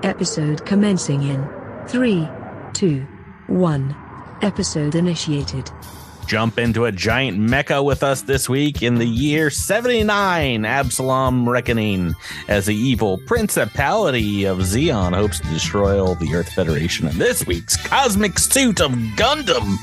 Episode commencing in 3, 2, 1. Episode initiated. Jump into a giant mecha with us this week in the year 79, Absalom Reckoning, as the evil principality of Xeon hopes to destroy all the Earth Federation in this week's Cosmic Suit of Gundam.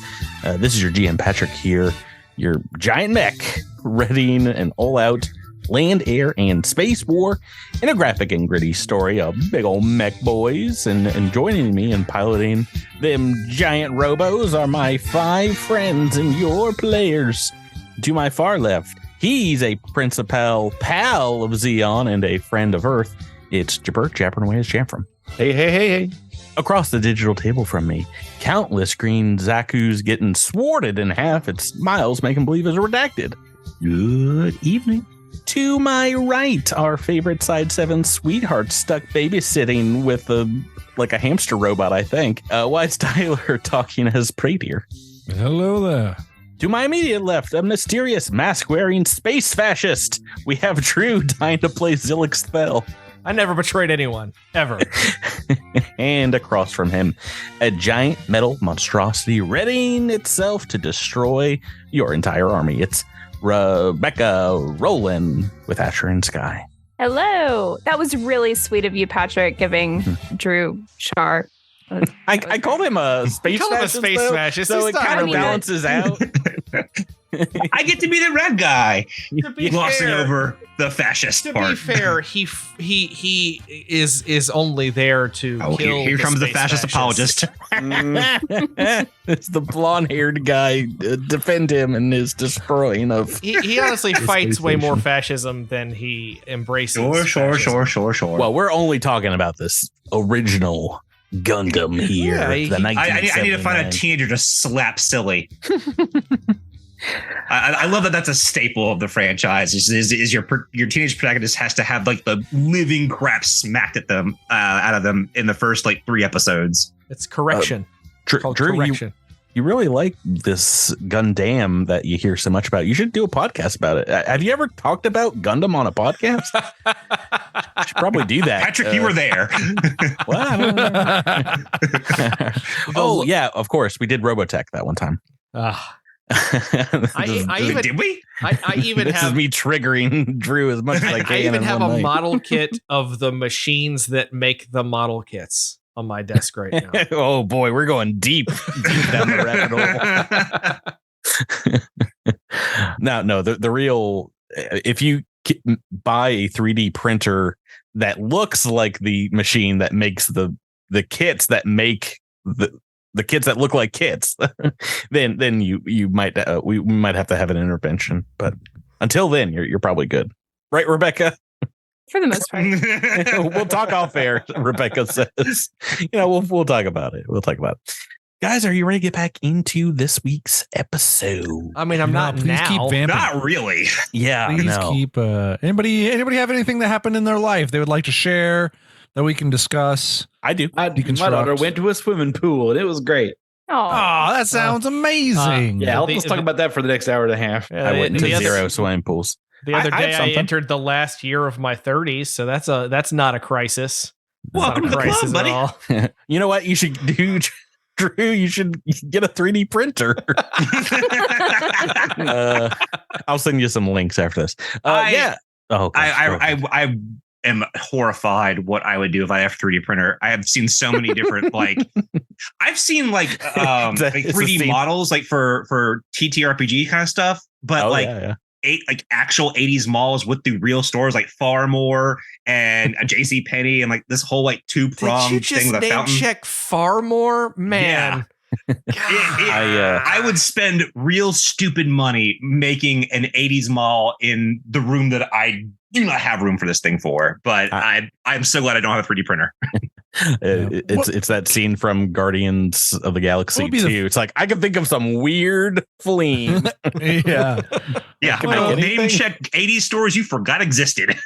This is your GM Patrick here, your giant mech, readying an all-out land, air, and space war in a graphic and gritty story of big old mech boys. And joining me in piloting them giant robos are my 5 friends and your players. To my far left, he's a principal pal of Xeon and a friend of Earth. It's Gibert, japping away as Jamphram. Hey. Across the digital table from me, countless green Zaku's getting sworded in half. It's Myles making believe is Redacted. Good evening. To my right, our favorite Side 7 sweetheart stuck babysitting with a hamster robot, I think. Wise Tyler talking as Praedir. Hello there. To my immediate left, a mysterious mask-wearing space fascist. We have Drew dying to play Zillex Thel. I never betrayed anyone, ever. And across from him, a giant metal monstrosity readying itself to destroy your entire army. It's Rebecca rolling with Asher Skye. Hello. That was really sweet of you, Patrick, giving Drew Char. I called him a space fascist, so it kind of balances out. I get to be the red guy, glossing fair, over the fascist part. To be fair, he is only there to kill. Here comes the fascist apologist. It's the blonde-haired guy. Defend him in his destroying of. He honestly fights way more fascism than he embraces. Sure. Well, we're only talking about this original Gundam here. Yeah, I need to find a teenager to slap silly. I love that. That's a staple of the franchise. Is your teenage protagonist has to have like the living crap smacked at them out of them in the first 3 episodes. It's correction. Drew, correction. You really like this Gundam that you hear so much about. You should do a podcast about it. Have you ever talked about Gundam on a podcast? You should probably do that. Patrick, you were there. Oh, yeah, of course. We did Robotech that one time. Did we? I even this have is me triggering Drew as much as I can. I even have a night. model kit of the machines that make the model kits on my desk right now. Oh boy, we're going deep down the rabbit hole. No, the real. If you buy a 3D printer that looks like the machine that makes the kits that make the kids that look like kids, then you might we might have to have an intervention. But until then, you're probably good, right, Rebecca? For the most part. We'll talk off air. Rebecca says, we'll talk about it. We'll talk about it. Guys, are you ready to get back into this week's episode? I mean, I'm not now. Keep vamping. Not really. Yeah. Please keep. Anybody have anything that happened in their life they would like to share that we can discuss? I do. My daughter went to a swimming pool and it was great. Oh, that sounds amazing. Let's talk about that for the next hour and a half. I went to 0 swimming pools. The other day, I entered the last year of my 30s, so that's not a crisis. Welcome to the club, buddy. You know what you should do, Drew? You should get a 3D printer. I'll send you some links after this. Yeah. Oh, gosh, I am horrified what I would do if I have a 3D printer. I have seen so many different I've seen 3D models for TTRPG kind of stuff, but actual 80s malls with the real stores like Farmore and a JCPenney and this whole 2-prong thing with a fountain. Check Farmore, man. Yeah. I would spend real stupid money making an 80s mall in the room that I do not have room for this thing for, but I'm so glad I don't have a 3D printer. It's that scene from Guardians of the Galaxy 2. It's like I can think of some weird fleam. Yeah. Name check 80s stores you forgot existed.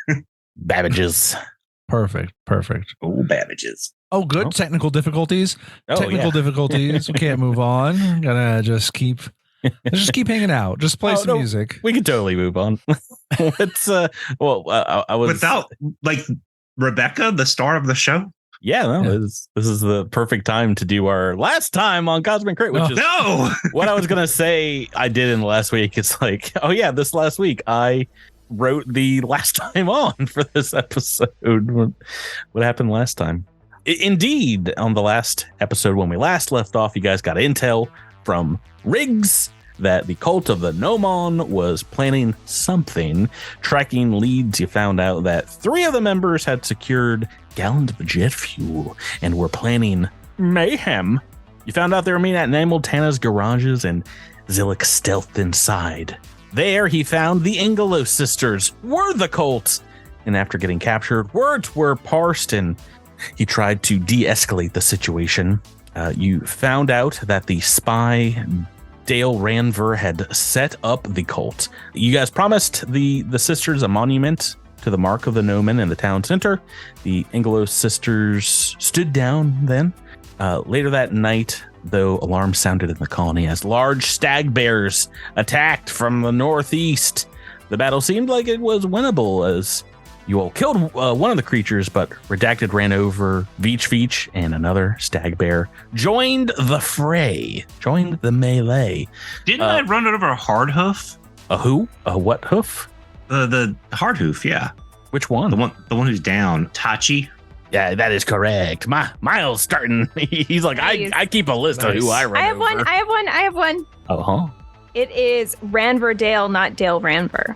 Babbage's. Perfect. Oh, Babbage's. Oh, good. Technical difficulties. Difficulties. We can't move on. Gotta just keep hanging out. Just play some music. We can totally move on. It's I was without Rebecca, the star of the show. Yeah, no, this is the perfect time to do our last time on Cosmic Crit, which is what I was going to say I did in the last week. It's like, oh yeah, this last week I wrote the last time on for this episode. What happened last time? Indeed, on the last episode when we last left off, you guys got intel from Riggs that the cult of the Gnomon was planning something. Tracking leads, you found out that 3 of the members had secured gallons of jet fuel and were planning mayhem. You found out they were meeting at Namel Tana's garages and Zillex stealthed inside. There he found the Ingelo sisters were the cult. And after getting captured, words were parsed and he tried to de-escalate the situation. You found out that the spy Dale Ranver had set up the cult. You guys promised the sisters a monument to the mark of the Gnomon in the town center. The Ingelo sisters stood down then. Later that night, though, alarms sounded in the colony as large stag bears attacked from the northeast. The battle seemed like it was winnable as you all killed one of the creatures, but Redacted ran over Veech and another stag bear joined the fray, joined the melee. Didn't I run over a hard hoof? A who? A what hoof? The hard hoof, yeah. Which one? The one who's down. Tachi. Yeah, that is correct. Myles starting. He's like, I keep a list of who I run over. I have one. Uh-huh. It is Ranver Dale, not Dale Ranver.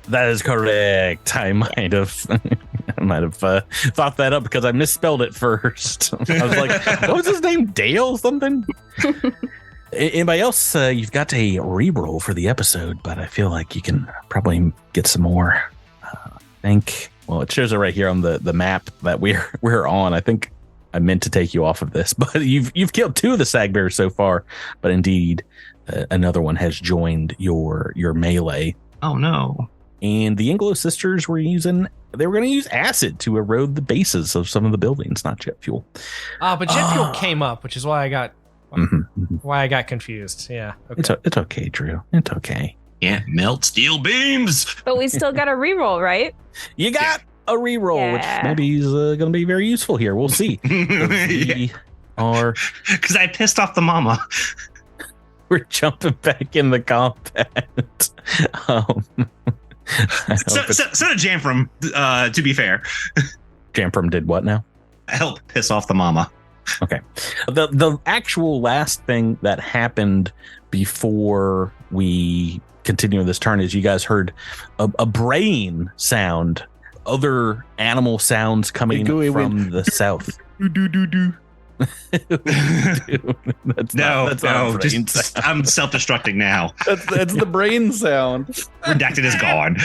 That is correct. I might have thought that up because I misspelled it first. I was like, what was his name? Dale something? Anybody else? You've got a reroll for the episode, but I feel like you can probably get some more. Well, it shows it right here on the map that we're on. I think I meant to take you off of this, but you've killed 2 of the stag bears so far. But indeed, another one has joined your melee. Oh no! And the Ingelo sisters were going to use acid to erode the bases of some of the buildings, not jet fuel. But jet fuel came up, which is why I got confused. Yeah. Okay. It's okay, Drew. It's okay. Yeah, melt steel beams. But we still got a reroll, right? You got a reroll, which maybe is going to be very useful here. We'll see. Because I pissed off the mama. We're jumping back in the combat. So did Jamphram, to be fair. Jamphram did what now? Help piss off the mama. Okay. The actual last thing that happened before we continue this turn is you guys heard a braying sound, other animal sounds coming from the south. That's not I'm self-destructing now. That's the brain sound. Redacted is gone.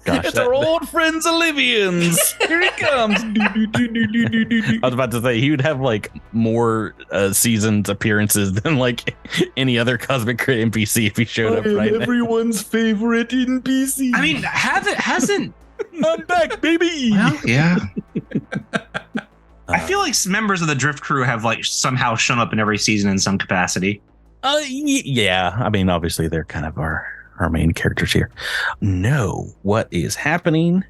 Gosh, it's our old friends Olivians. Here it comes. I was about to say he would have like more seasons appearances than like any other Cosmic Crit NPC if he showed up right everyone's favorite NPC. I mean, hasn't I'm back, baby. Well, yeah. I feel like members of the Drift crew have like somehow shown up in every season in some capacity. Yeah. I mean, obviously they're kind of our main characters here. No, what is happening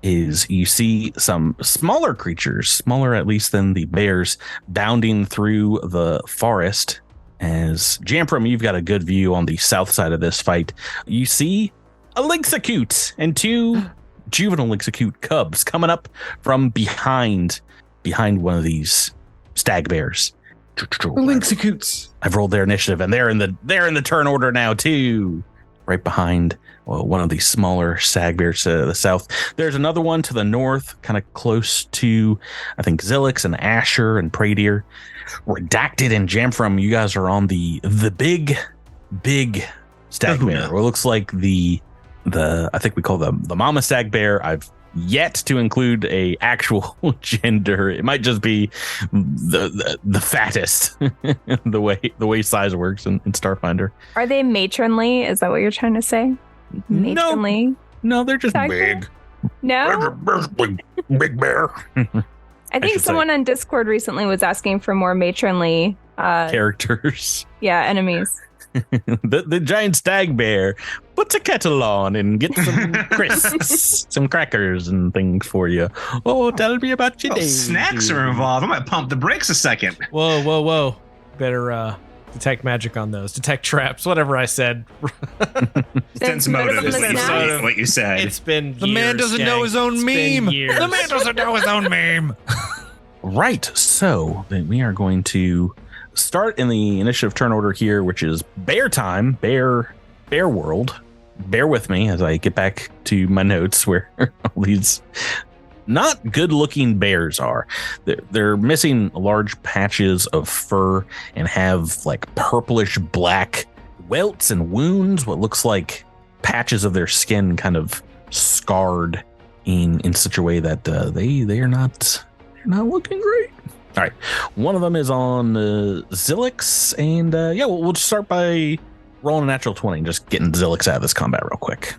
is you see some smaller creatures, smaller at least than the bears, bounding through the forest. As Jamphram, you've got a good view on the south side of this fight. You see a Lynxacute and 2 juvenile Lynxacute cubs coming up from behind one of these stag bears. Lynxacutes. I've rolled their initiative, and they're in the turn order now too. Right behind one of these smaller stag bears to the south. There's another one to the north, kind of close to, I think, Zillex and Asher and Praedir. Redacted and Jamphram, you guys are on the big stag bear. Or it looks like the I think we call the mama stag bear. I've yet to include a actual gender. It might just be the fattest the way size works in Starfinder. Are they matronly? Is that what you're trying to say? Matronly? No, they're just big. No, big bear. I think someone on Discord recently was asking for more matronly characters. Yeah, enemies. the giant stag bear puts a kettle on and gets some crisps, some crackers and things for you. Oh, tell me about your day. Snacks are involved. I might pump the brakes a second. Whoa. Better detect magic on those. Detect traps, whatever I said. Sense motive is what you said. It's been The man doesn't know his own meme. The man doesn't know his own meme. Right. So then we are going to start in the initiative turn order here, which is bear time, bear world. Bear with me as I get back to my notes where all these not good looking bears are. They're missing large patches of fur and have like purplish black welts and wounds, what looks like patches of their skin kind of scarred in such a way that they're not looking great. All right, one of them is on Zillex, and we'll just start by rolling a natural 20 and just getting Zillex out of this combat real quick.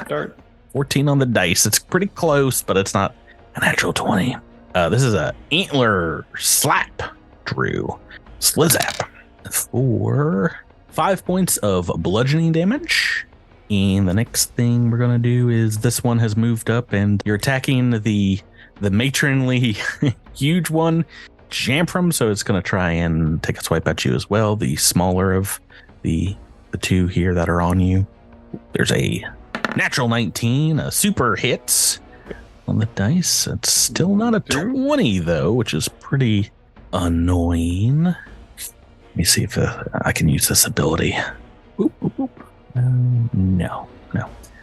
Start. 14 on the dice. It's pretty close, but it's not a natural 20. This is a antler slap, Drew. Slizap for 5 points of bludgeoning damage. And the next thing we're going to do is this one has moved up and you're attacking the matronly huge one, Jamphram, so it's going to try and take a swipe at you as well. The smaller of the two here that are on you. There's a natural 19, a super hits on the dice. It's still not a 20 though, which is pretty annoying. Let me see if I can use this ability. Boop, boop, boop. No.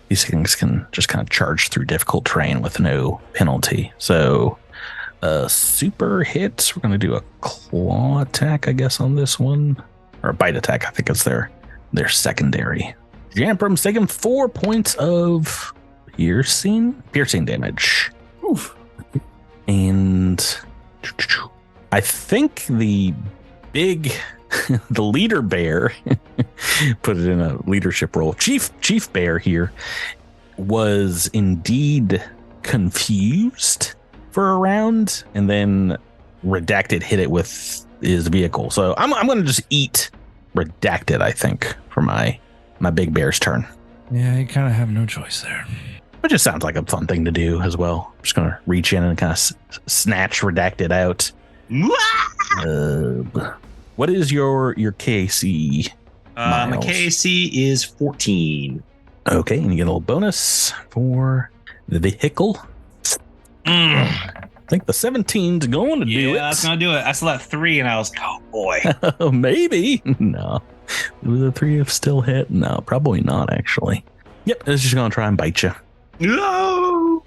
These things can just kind of charge through difficult terrain with no penalty. So super hits, we're going to do a claw attack, I guess, on this one. Or a bite attack, I think is their secondary. Jamphram's taking 4 points of piercing damage. Oof. And I think the leader bear, put it in a leadership role, Chief Bear here, was indeed confused for a round, and then Redacted hit it with his vehicle. So I'm going to just eat Redacted, I think, for my big bear's turn. Yeah, you kind of have no choice there. It just sounds like a fun thing to do as well. I'm just going to reach in and kind of snatch Redacted out. What is your KC? My KC is 14. Okay, and you get a little bonus for the vehicle. I think the 17's going to do it. Yeah, that's going to do it. I still have 3, and I was like, oh, boy. Maybe. No. Was the 3 have still hit? No, probably not, actually. Yep, it's just going to try and bite you. No!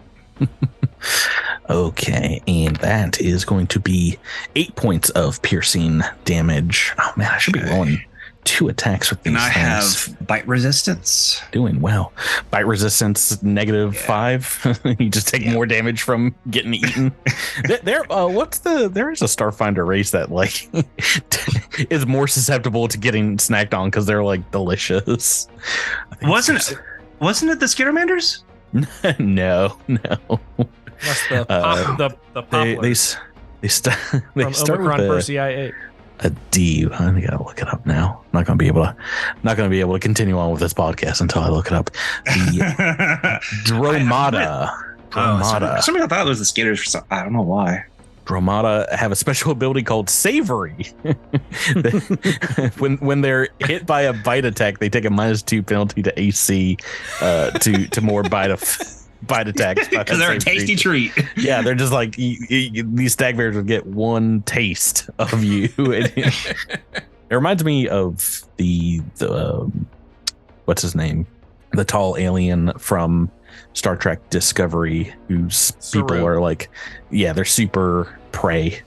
Okay, and that is going to be 8 points of piercing damage. Oh, man, I should be rolling 2 attacks with these things. And I have bite resistance. Doing well. Bite resistance -5. You just take more damage from getting eaten. There is a Starfinder race that like is more susceptible to getting snacked on because they're like delicious. Wasn't it the Skittermanders? No. That's the poplar. They start with Omicron Percy I8. A D. I gotta look it up now. I'm not gonna be able to continue on with this podcast until I look it up. The Dromata. Somebody thought it was the skaters for some. I don't know why. Dromata have a special ability called Savory. when they're hit by a bite attack, they take a -2 penalty to AC to more bite attacks because they're a tasty treat. Yeah, they're just like these stag bears would get one taste of you. It reminds me of the what's his name, the tall alien from Star Trek Discovery, whose people are like, yeah, they're super prey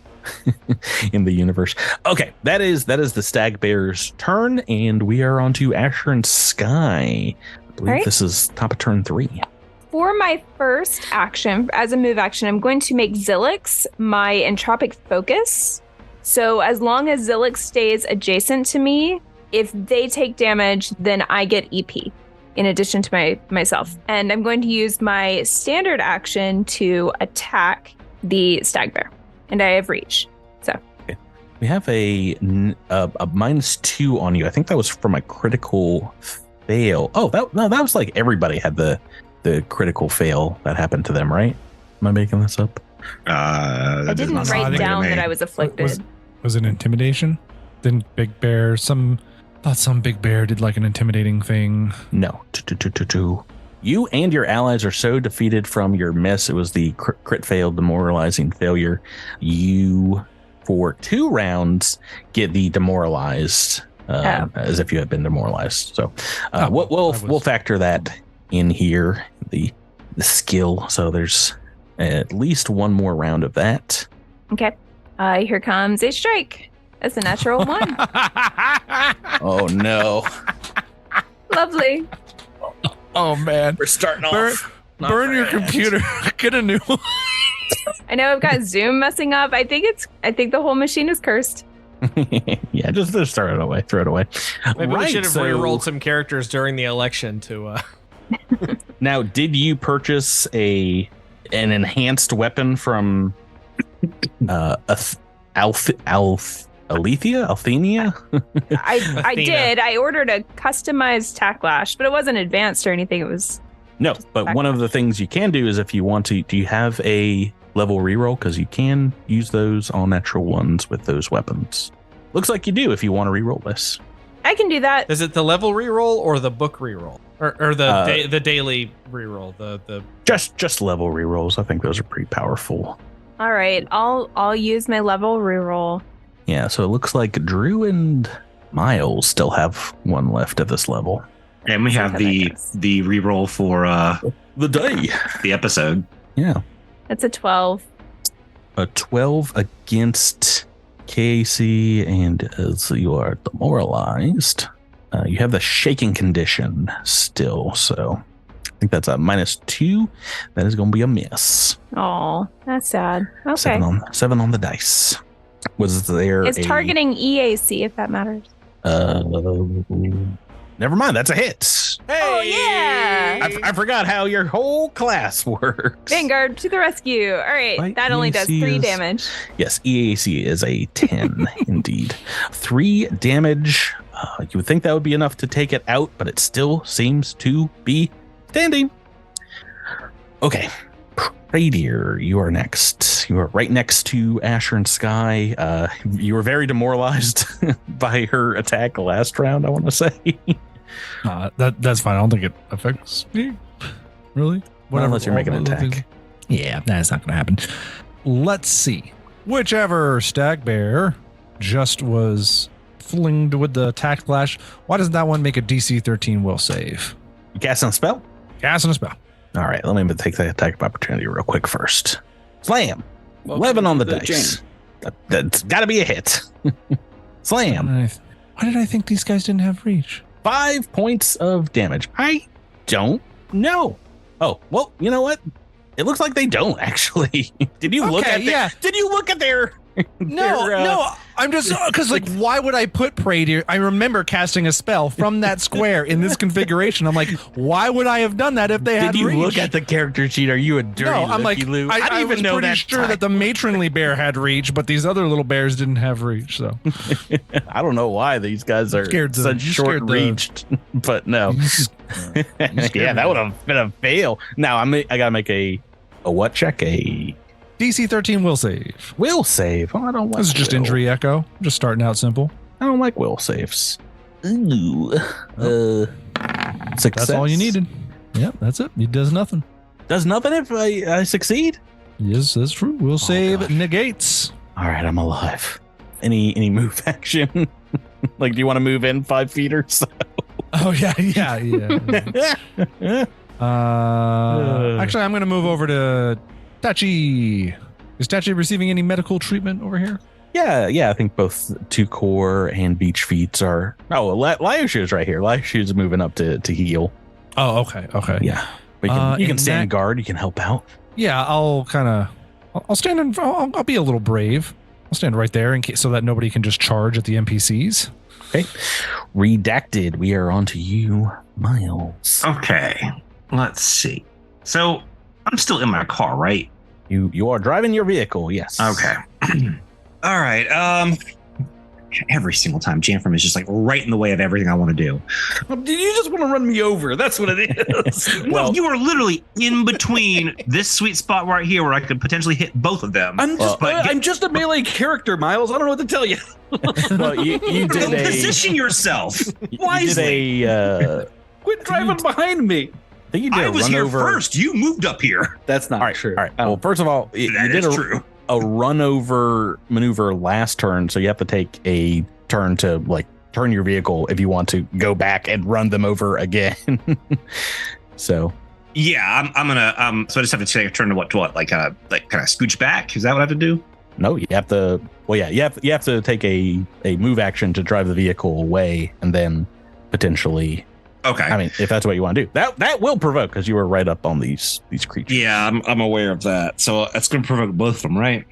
in the universe. Okay, that is the stag bear's turn, and we are on to Asher and Skye. I believe this is top of turn 3. For my first action, as a move action, I'm going to make Zillex my entropic focus. So as long as Zillex stays adjacent to me, if they take damage, then I get EP in addition to myself. And I'm going to use my standard action to attack the stag bear. And I have reach. So. Okay. We have a -2 on you. I think that was from a critical fail. Oh, that was like everybody had the critical fail that happened to them, right? Am I making this up? I didn't write down that I was afflicted. Was it intimidation? Didn't Big Bear thought some Big Bear did like an intimidating thing? No. You and your allies are so defeated from your miss. It was the crit fail, demoralizing failure. You, for 2 rounds, get the demoralized as if you had been demoralized. So we'll factor that in here, the skill. So there's at least 1 more round of that. Okay. Here comes a strike. That's a natural 1. Oh no. Lovely. Oh man, we're starting off. Burn your computer. Get a new one. I know I've got Zoom messing up. I think the whole machine is cursed. Yeah, just throw it away. Throw it away. Maybe we should have re-rolled some characters during the election to. Now, did you purchase an enhanced weapon from Althenia? I did. I ordered a customized tacklash, but it wasn't advanced or anything. It was no. But one of the things you can do is if you want to, do you have a level reroll? Because you can use those all natural ones with those weapons. Looks like you do if you want to reroll this. I can do that. Is it the level reroll or the book reroll, or the daily reroll? The just level rerolls. I think those are pretty powerful. All right, I'll use my level reroll. Yeah, so it looks like Drew and Myles still have 1 left at this level. And we have the reroll for the day, the episode. Yeah. That's a 12. A 12 against KC, and as you are demoralized, you have the shaking condition still, so I think that's a -2. That is going to be a miss. Oh, that's sad. Okay. 7 on the dice. Was there It's targeting EAC, if that matters. Never mind. That's a hit. Hey! Oh, yeah. I forgot how your whole class works. Vanguard to the rescue. All right. That only does 3 damage. Yes, EAC is a 10, indeed. 3 damage. You would think that would be enough to take it out, but it still seems to be standing. Okay. Praedir, you are next. You are right next to Asher and Skye. You were very demoralized by her attack last round, I want to say. That's fine. I don't think it affects me. Really? Whatever. Unless you're making an attack. Yeah, that's not going to happen. Let's see. Whichever Stag Bear just was flinged with the attack flash, why doesn't that one make a DC 13 will save? You casting a spell? Casting a spell. All right, let me take the attack of opportunity real quick first. Slam. 11 on the dice. That's got to be a hit. Slam. Why did I think these guys didn't have reach? 5 points of damage. I don't know. Oh, well, you know what? It looks like they don't actually. Did you look at Did you look at their No, I'm just because why would I put Praedir? I remember casting a spell from that square in this configuration. I'm like, why would I have done that if they had Did you reach? look at the character sheet? Are you a dirty I'm like, Lou? I was pretty sure that the matronly bear had reach, but these other little bears didn't have reach. So I don't know why these guys are such short-reached, but no. Yeah, that would have been a fail. Now I gotta make a what check? A DC 13 will save. Will save. Oh, I don't like this is just injury echo. Just starting out simple. I don't like will saves. Ooh. Success. That's all you needed. Yep, that's it. It does nothing. Does nothing if I succeed? Yes, that's true. Will save negates. All right, I'm alive. Any move action? Do you want to move in 5 feet or so? Oh yeah. Actually, I'm going to move over to Tachi. Is Tachi receiving any medical treatment over here? Yeah. I think both 2 core and beach feats are. Oh, Lyoshu's right here. Lyoshu's moving up to heal. Oh, okay. Yeah, but you can stand guard. You can help out. Yeah, I'll stand in. I'll be a little brave. I'll stand right there in case so that nobody can just charge at the NPCs. Okay. Redacted. We are on to you, Myles. Okay. Let's see. So I'm still in my car, right? You are driving your vehicle, yes. Okay. All right. every single time. Jamphram is just like right in the way of everything I want to do. Did you just want to run me over? That's what it is. Well, you are literally in between this sweet spot right here where I could potentially hit both of them. I'm just a melee character, Miles. I don't know what to tell you. Well, you did position yourself wisely. You did Quit driving behind me. I think you did I was here over. first. You moved up here. That's not All right, true. all right. Well, first of all, you did true. a run over maneuver last turn, so you have to take a turn to like turn your vehicle if you want to go back and run them over again. So yeah, I'm gonna so I just have to take a turn to what like kind of scooch back. Is that what I have to do? no, you have to. Well, yeah, you have to take a move action to drive the vehicle away, and then potentially. Okay. I mean, if that's what you want to do, that will provoke because you were right up on these creatures. Yeah, I'm aware of that. So that's going to provoke both of them, right?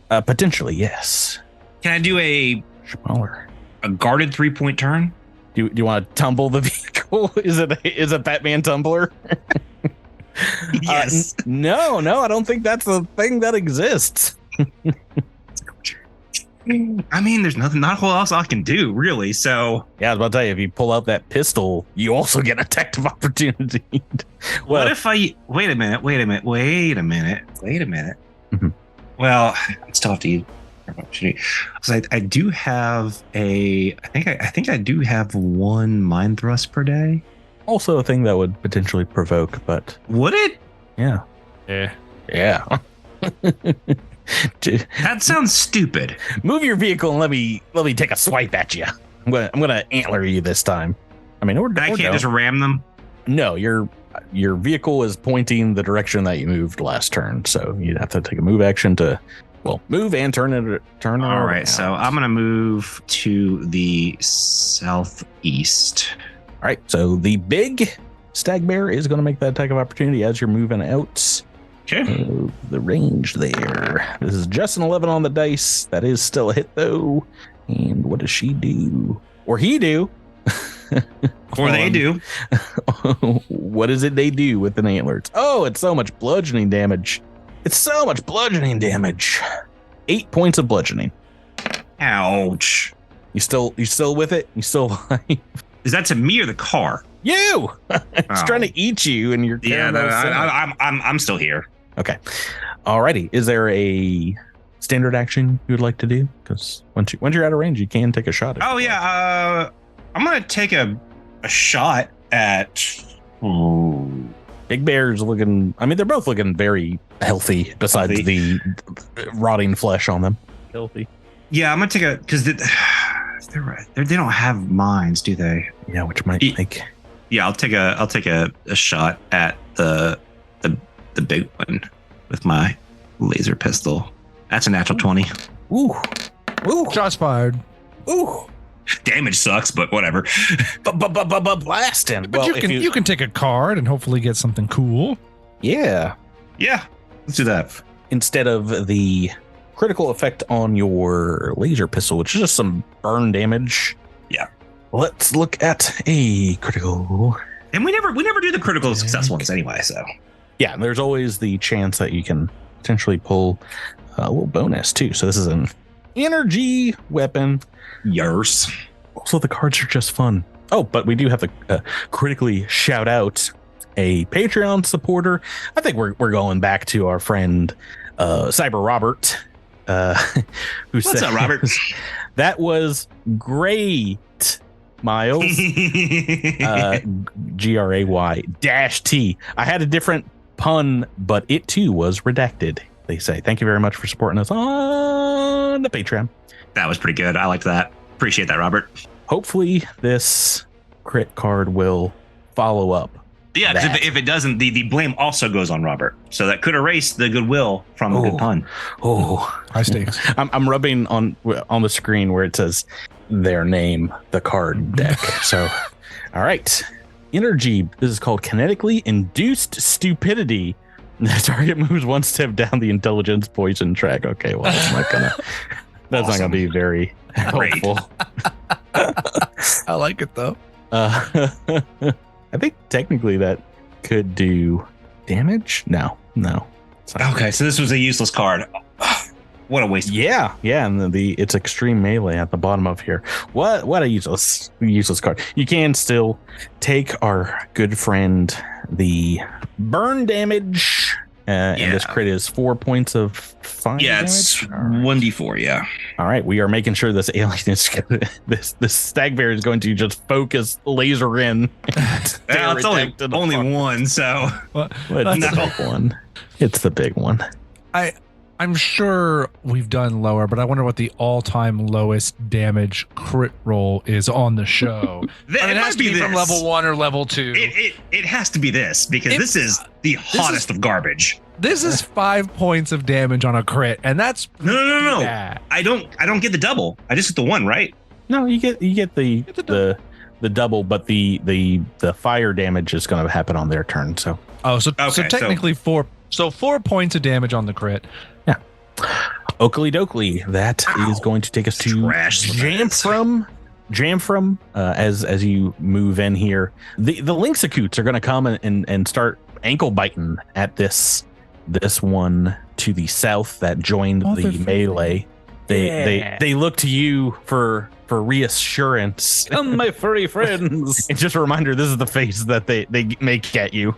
Potentially, yes. Can I do a Smaller. guarded 3-point turn? Do you want to tumble the vehicle? Is a Batman tumbler? Yes. No, I don't think that's a thing that exists. I mean, there's not a whole else I can do, really. So Yeah, I was about to tell you, if you pull out that pistol, you also get a tech of opportunity. what if I wait a minute? Mhm. Well, I still have to use opportunity. So I do have I think I do have 1 mind thrust per day. Also a thing that would potentially provoke, but Would it? yeah. Yeah. That sounds stupid. Move your vehicle and let me take a swipe at you. I'm gonna antler you this time. I mean, or I can't don't. just ram them. No, your vehicle is pointing the direction that you moved last turn, so you'd have to take a move action to, move and turn it. All right, around. so I'm gonna move to the southeast. All right, so the big Stag Bear is going to make that attack of opportunity as you're moving out. Okay. The range there. This is just an 11 on the dice. That is still a hit, though. And what does she do? Or he do? Or they do. What is it they do with the antlers? Oh, it's so much bludgeoning damage. 8 points of bludgeoning. Ouch. You still with it? You still alive? Is that to me or the car? You! It's trying to eat you, and you're I'm still here. Okay. Alrighty. Is there a standard action you would like to do? Because once you're out of range, you can take a shot. Oh yeah. I'm gonna take a shot at. Big Bear's looking. I mean, they're both looking very healthy. Besides the rotting flesh on them. Healthy. Yeah, I'm gonna take a because they don't have mines, do they? Yeah, which might make. Yeah, I'll take a shot at the big one with my laser pistol. That's a natural 20. Ooh. Shots fired. Ooh. Damage sucks, but whatever. Blasting. But you can take a card and hopefully get something cool. Yeah. Yeah, let's do that. Instead of the critical effect on your laser pistol, which is just some burn damage. Yeah. Let's look at a critical. And we never do the critical success ones anyway, so. Yeah, there's always the chance that you can potentially pull a little bonus too. So this is an energy weapon. Yours. Also, the cards are just fun. Oh, but we do have to critically shout out a Patreon supporter. I think we're going back to our friend Cyber Robert. What's up, Robert? That was great, Miles. GRAY-T. I had a different pun, but it too was redacted. They say, thank you very much for supporting us on the Patreon. That was pretty good. I liked that. Appreciate that, Robert. Hopefully this crit card will follow up. Yeah, because if it doesn't, the blame also goes on Robert. So that could erase the goodwill from a good pun. Oh, high stakes. I'm rubbing on the screen where it says their name, the card deck. So, all right. Energy. This is called kinetically induced stupidity. The target moves one step down the intelligence poison track. Okay, well, that's not gonna be very helpful. I like it though. I think technically that could do damage. No. Okay, so this was a useless card. What a waste. Yeah, and it's extreme melee at the bottom of here. What a useless card. You can still take our good friend the burn damage. And this crit is 4 points of fire damage. It's 1d4. Yeah. All right, we are making sure this alien is this stag bear is going to just focus laser in. It's only one, so it's the big one. It's the big one. I'm sure we've done lower, but I wonder what the all-time lowest damage crit roll is on the show. It has to be from level 1 or level 2. It has to be this because this is the hottest of garbage. This is 5 points of damage on a crit, and that's no. bad. I don't get the double. I just get the one, right? No, you get the double, but the fire damage is going to happen on their turn. So so technically 4 points of damage on the crit. Yeah. Oakley dokley. That is going to take us to Jamphram. As you move in here, the Lynxacutes are going to come and start ankle biting at this one to the south that joined the melee. They look to you for reassurance. Come, my furry friends. And just a reminder, this is the face that they make at you.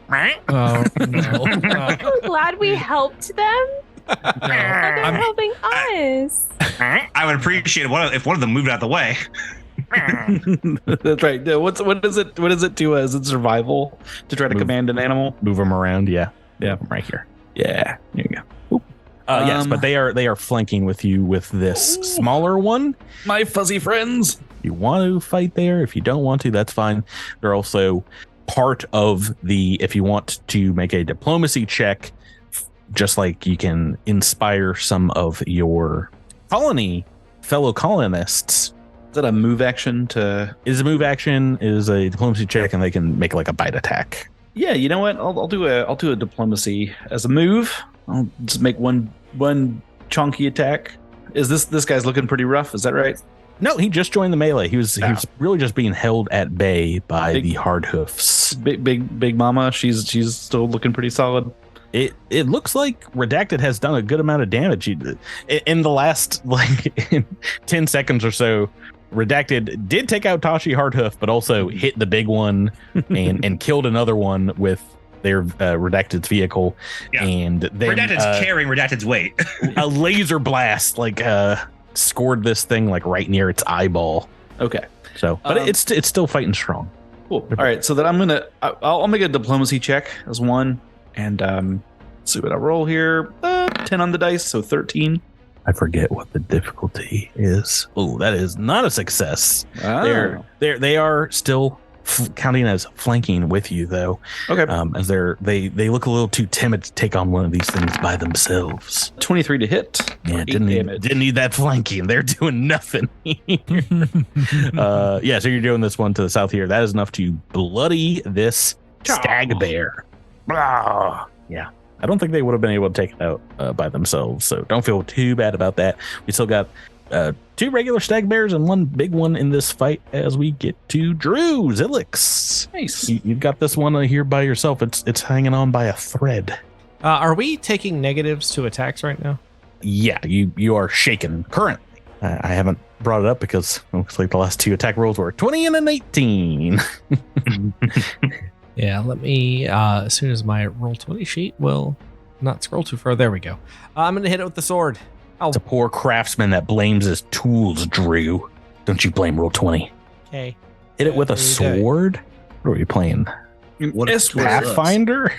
Oh no! I'm glad we helped them. They're helping us. I would appreciate it if one of them moved out of the way. That's right. What is it? What is it to is it survival to try to command an animal? Move them around. Yeah. Right here. Yeah. There you go. Yes, but they are flanking with you with this smaller one. My fuzzy friends. You want to fight there? If you don't want to, that's fine. They're also part of if you want to make a diplomacy check, just like you can inspire some of your fellow colonists. Is that a move action to? Is a move action, is a diplomacy check, and they can make like a bite attack. Yeah, you know what? I'll do a diplomacy as a move. I'll just make one chunky attack. Is this guy's looking pretty rough? Is that right? No, he just joined the melee. He was really just being held at bay by the hard hoofs. Big mama. She's still looking pretty solid. It looks like Redacted has done a good amount of damage in the last 10 seconds or so. Redacted did take out Tashi Hardhoof, but also hit the big one and killed another one with their Redacted's vehicle. Yeah. And then Redacted's carrying Redacted's weight. A laser blast scored this thing like right near its eyeball. Okay. So, but it's still fighting strong. Cool. All right. So then I'll make a diplomacy check as one, and see what I roll here. 10 on the dice, so 13. I forget what the difficulty is. Oh, that is not a success. Oh. They are still counting as flanking with you, though. Okay. As they look a little too timid to take on one of these things by themselves. 23 to hit. Yeah, didn't need that flanking. They're doing nothing. So you're doing this one to the south here. That is enough to bloody this stag bear. Yeah. I don't think they would have been able to take it out by themselves, so don't feel too bad about that. We still got 2 regular stag bears and 1 big one in this fight as we get to Drew Zillex. Nice. You've got this one here by yourself. It's hanging on by a thread. Are we taking negatives to attacks right now? Yeah, you are shaken currently. I haven't brought it up because it looks like the last 2 attack rolls were 20 and an 18. Yeah, let me, as soon as my Roll20 sheet will not scroll too far. There we go. I'm going to hit it with the sword. It's a poor craftsman that blames his tools, Drew. Don't you blame Roll20. Okay. Hit it with a sword? What are we playing? What is Pathfinder?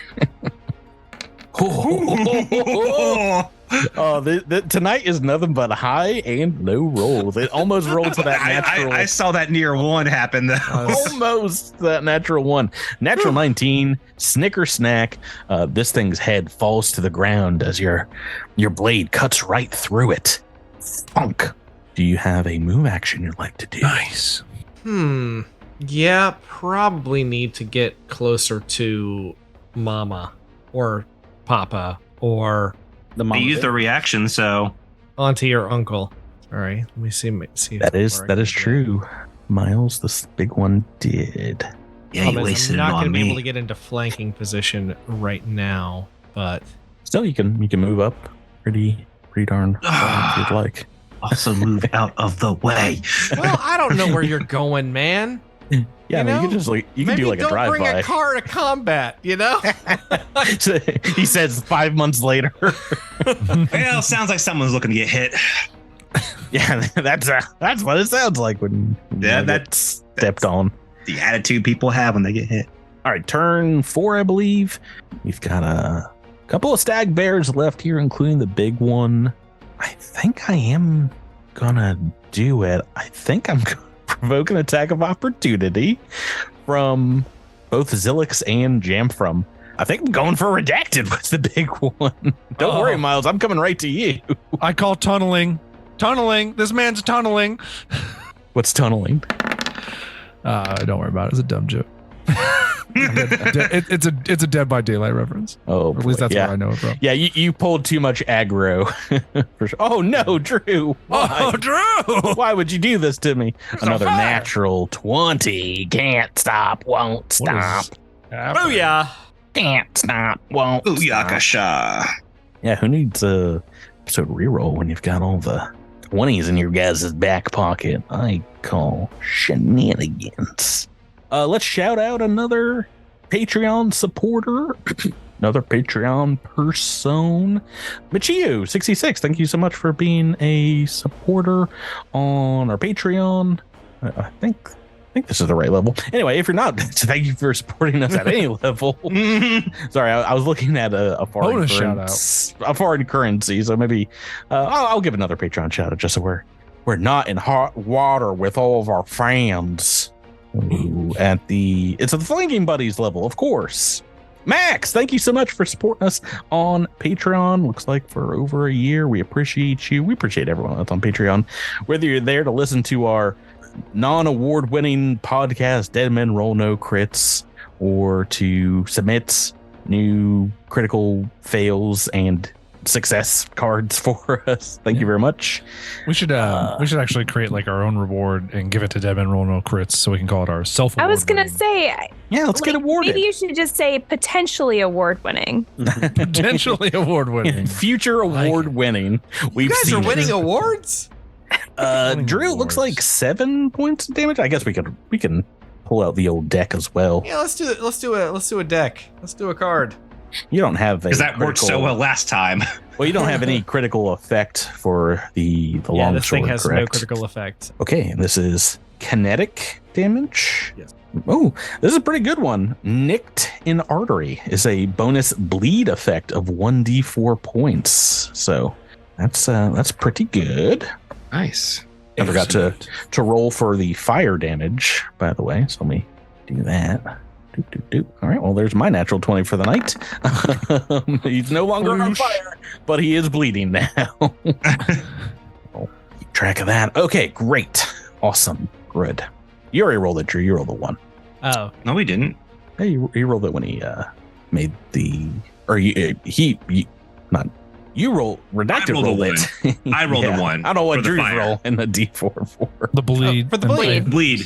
Tonight is nothing but high and low rolls. It almost rolled to that natural. I saw that near 1 happen though. Almost that natural 1. Natural 19. Snicker snack. This thing's head falls to the ground as your blade cuts right through it. Funk. Do you have a move action you'd like to do? Nice. Yeah, probably need to get closer to Mama or Papa or they use the reaction, so Auntie or Uncle. All right, let me see. That is true. Myles, this big one did. Yeah, you wasted it on me. I'm not going to be able to get into flanking position right now, but still, you can move up pretty pretty darn far if you'd like. Also move out of the way. Well, I don't know where you're going, man. Yeah, You I mean, know? you can just like you can Maybe do like a don't drive bring by. a car to combat, you know? He says 5 months later. Well, sounds like someone's looking to get hit. Yeah, that's what it sounds like when That's stepped on. the attitude people have when they get hit. All right, turn 4, I believe. We've got a couple of Stag Bears left here, including the big one. I think I am gonna do it. I think I'm gonna provoke an attack of opportunity from both Zillex and Jamphram. I think I'm going for Redacted with the big one. Don't worry, Miles. I'm coming right to you. I call tunneling. Tunneling. This man's tunneling. What's tunneling? Don't worry about it. It's a dumb joke. It's a Dead by Daylight reference. Oh, Or at least that's where I know it from. Yeah, you pulled too much aggro. For sure. Oh no, Drew! Why? Oh, Drew! Why would you do this to me? So Another fire. natural 20. Can't stop, won't stop. Booyah. Can't stop, won't stop. Yakasha. Yeah, who needs a episode reroll when you've got all the 20s in your guys' back pocket? I call shenanigans. Let's shout out another Patreon supporter, another Patreon person, Michio66. Thank you so much for being a supporter on our Patreon. I think this is the right level. Anyway, if you're not, thank you for supporting us at any level. Sorry, I was looking at a foreign currency, so maybe I'll give another Patreon shout out just so we're not in hot water with all of our fans. Ooh, it's at the Flanking Buddies level, of course. Max, thank you so much for supporting us on Patreon. Looks like for over a year. We appreciate you. We appreciate everyone that's on Patreon. Whether you're there to listen to our non-award winning podcast, Dead Men Roll No Crits, or to submit new critical fails and success cards for us. Thank you very much. We should actually create like our own reward and give it to Dead Men Roll No Crits so we can call it our self. I was gonna say, Yeah, let's get awarded. maybe you should just say potentially award winning. potentially award winning. Future award winning. You guys are winning awards? Drew, it looks like 7 points of damage. I guess we can pull out the old deck as well. Yeah, let's do it. Let's do a deck. Let's do a card. You don't have Because that worked so well last time. Well, you don't have any critical effect for the long this sword, thing has correct? no critical effect. Okay, this is kinetic damage. Yes. Oh, this is a pretty good one. Nicked in artery is a bonus bleed effect of 1d4 points. So that's pretty good. Nice. I forgot to roll for the fire damage, by the way. So let me do that. All right, well, there's my natural 20 for the night. He's no longer on fire, but he is bleeding now. Keep track of that. Okay, great. Awesome. Good. You already rolled it, Drew. You rolled the 1. Oh. No, we didn't. Hey, he rolled it when he made the... Or you roll Redacted rolled it. I rolled a 1. I don't know what for the Drew's fire. roll in the D4 for. The bleed. For the bleed. Bleed.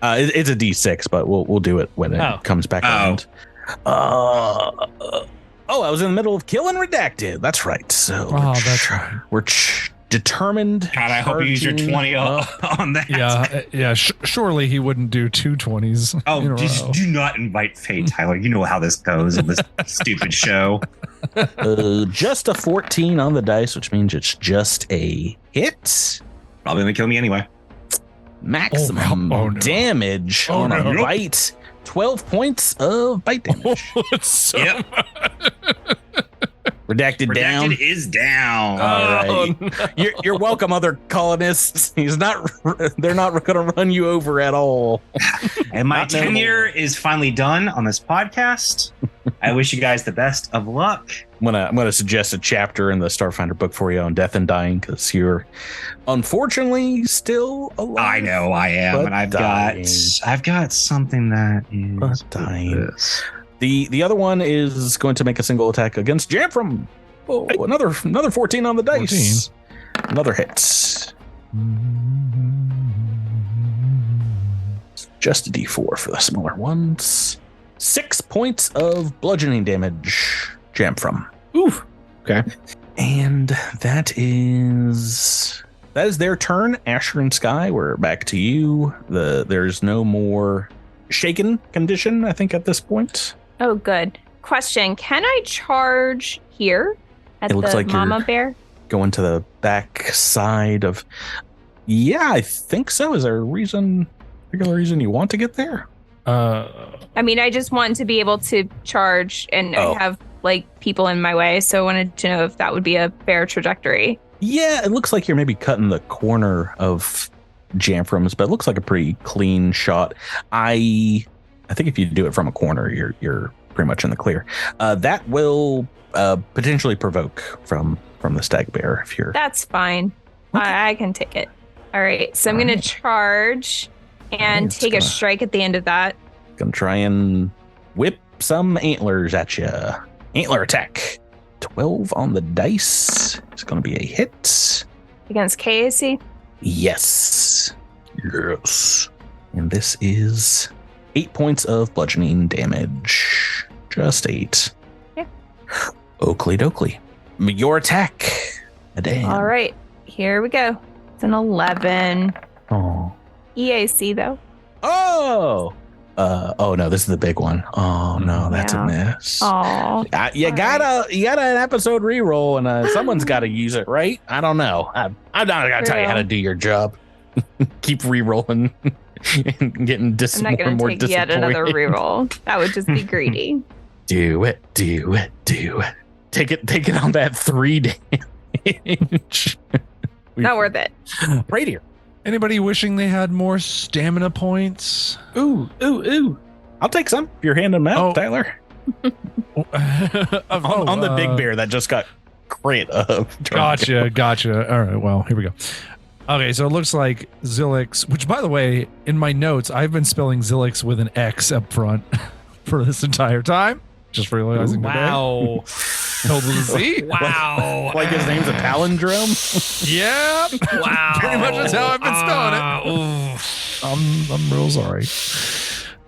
It's a D6, but we'll do it when it comes back around. I was in the middle of killing Redacted. That's right. So that's right. We're determined. God, I hope you use your 20 on that. Yeah. Surely he wouldn't do 2 20s. Oh, just do not invite fate, Tyler. You know how this goes in this stupid show. Just a 14 on the dice, which means it's just a hit. Probably gonna kill me anyway. Maximum damage on a bite. 12 points of bite damage. Yep. Redacted down. Redacted is down. All right. You're welcome, other colonists. They're not going to run you over at all. And my tenure is finally done on this podcast. I wish you guys the best of luck. I'm gonna suggest a chapter in the Starfinder book for you on death and dying, because you're unfortunately still alive. I know I am, and I've got something that is dying. The other one is going to make a single attack against Jamphram. Oh, another 14 on the dice. 14. Another hit. Just a D4 for the smaller ones. 6 points of bludgeoning damage, Jamphram. Ooh. Okay. And that is their turn. Asher and Skye, we're back to you. There's no more shaken condition, I think, at this point. Oh, good. Question: can I charge here at It looks the like mama you're bear? going to the back side of. Yeah, I think so. Is there a particular reason you want to get there? I mean, I just want to be able to charge, and I have like people in my way, so I wanted to know if that would be a fair trajectory. Yeah, it looks like you're maybe cutting the corner of Jamphram's, but it looks like a pretty clean shot. I think if you do it from a corner, you're pretty much in the clear. That will potentially provoke from the Stag Bear if you're. That's fine. Okay. I can take it. All right, so I'm going to charge and take a strike at the end of that. Gonna try and whip some antlers at you. Antler attack. 12 on the dice. It's gonna be a hit. Against KAC? Yes. And this is 8 points of bludgeoning damage. Just 8. Yeah. Oakley dokley. Your attack. Damn. All right, here we go. It's an 11. Oh. EAC though. Oh. Oh no, this is the big one. Oh no, that's a miss. Oh. You got an episode reroll, and someone's got to use it, right? I don't know. I'm not gonna tell you how to do your job. Keep rerolling and getting I'm not more and more going to take yet another reroll. That would just be greedy. Do it. Take it on that 3 damage. Not worth it. Praedir. Anybody wishing they had more stamina points? Ooh. I'll take some if you're handing them out, Tyler. on the big bear that just got crit of. Gotcha. All right, well, here we go. Okay, so it looks like Zillex, which, by the way, in my notes, I've been spelling Zillex with an X up front for this entire time. Just realizing wow. See? Wow. Like his name's a palindrome? Yeah. Wow. Pretty much that's how I've been spelling it. I'm real sorry.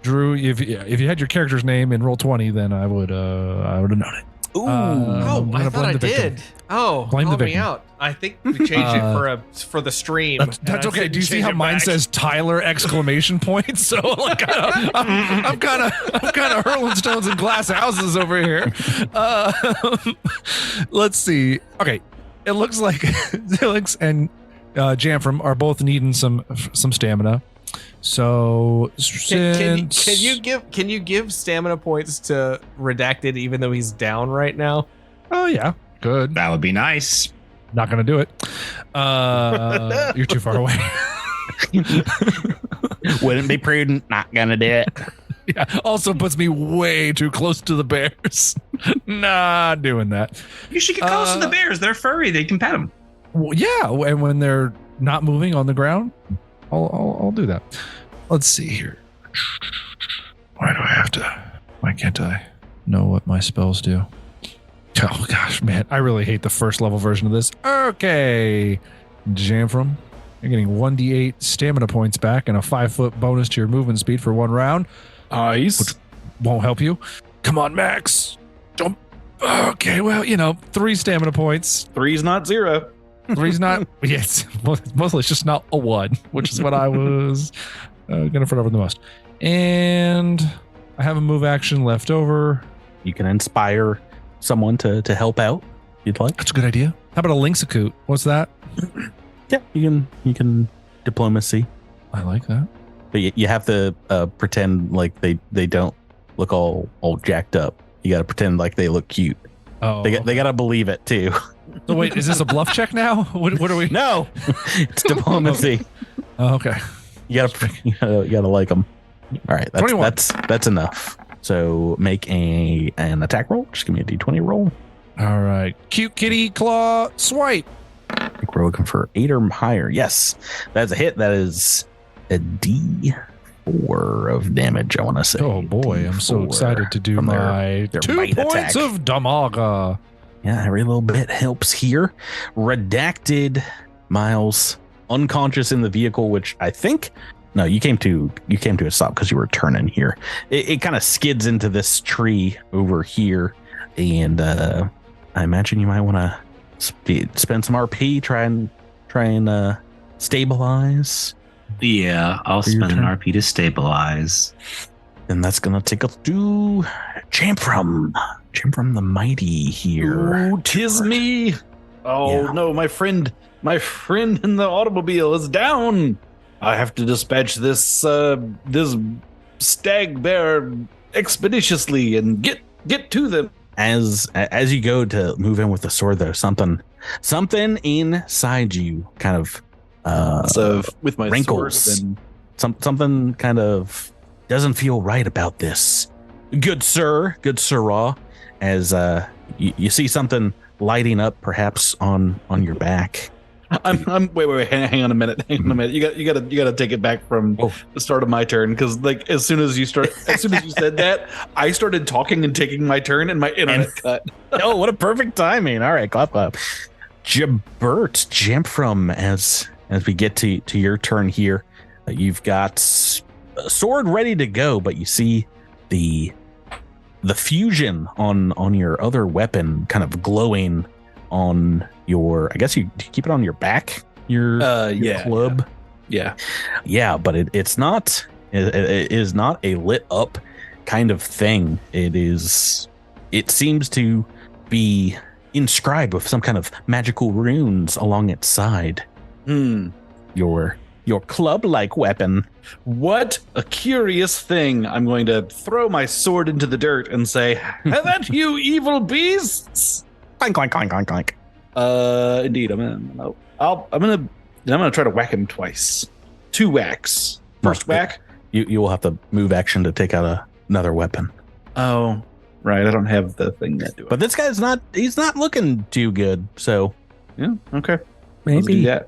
Drew, if you had your character's name in Roll20, then I would have known it. Ooh. I thought I did. Blame help the me victim. out. I think we changed it for the stream. That's okay. Do you see how mine says Tyler exclamation point? So like I'm kind of hurling stones in glass houses over here. Let's see. Okay, it looks like Zillex and Jamphram are both needing some stamina. So can you give stamina points to Redacted even though he's down right now? Oh yeah, good. That would be nice. Not gonna do it. You're too far away. Wouldn't be prudent. Not gonna do it. Yeah. Also puts me way too close to the bears. Not doing that. You should get close to the bears. They're furry. They can pet them. Well, yeah, and when they're not moving on the ground, I'll do that. Let's see here. Why can't I know what my spells do? Oh gosh, man, I really hate the first level version of this. Okay, Jamphram, you're getting 1d8 stamina points back and a 5-foot bonus to your movement speed for 1 round. Nice. Which won't help you. Come on, Max. Jump. Okay, well, 3 stamina points. 3's not 0. 3's not. Yes, mostly it's just not a 1, which is what I was gonna front over the most. And I have a move action left over. You can inspire someone to help out if you'd like. That's a good idea. How about a Lynxicute? What's that? Yeah, you can diplomacy. I like that. But you have to pretend like they don't look all jacked up. You got to pretend like they look cute. Oh, they got to believe it too. So wait, is this a bluff check now? What are we? No, it's diplomacy. Oh, okay. You gotta like them. All right, that's enough. So make an attack roll. Just give me a d20 roll. All right, cute kitty claw swipe. I think we're looking for 8 or higher. Yes, that's a hit. That is a D4 of damage. I want to say. Oh boy, I'm so excited to do my 2 points attack. of damage. Yeah, every little bit helps here. Redacted Myles, unconscious in the vehicle, which I think. No, you came to a stop because you were turning here. It kind of skids into this tree over here, and I imagine you might want to spend some RP, try and stabilize. Yeah, I'll spend an RP to stabilize. And that's gonna take us to Jamphram the Mighty here. Oh, 'tis me. Oh no, my friend in the automobile is down. I have to dispatch this stag bear expeditiously and get to them. As you go to move in with the sword, though, something inside you kind of so with my wrinkles. sword, Something kind of doesn't feel right about this. Good sirrah, as you see something lighting up, perhaps on your back. I'm wait, hang on a minute. You gotta take it back from the start of my turn, because like as soon as you said that, I started talking and taking my turn, and my internet cut. Oh, what a perfect timing! All right, clap. Jamphram, as we get to your turn here, you've got a sword ready to go, but you see the fusion on your other weapon kind of glowing on your, I guess you keep it on your back, your club. Yeah, but it's not, it is not a lit up kind of thing. It seems to be inscribed with some kind of magical runes along its side. Your club-like weapon. What a curious thing. I'm going to throw my sword into the dirt and say, "Have at you, evil beasts!" Clank, clank, clank, clank, clank. Indeed, I'm gonna try to whack him twice. 2 whacks. First whack. You will have to move action to take out another weapon. Oh, right. I don't have the thing that do it. But this guy's he's not looking too good. So yeah, okay. Maybe. Let's do that.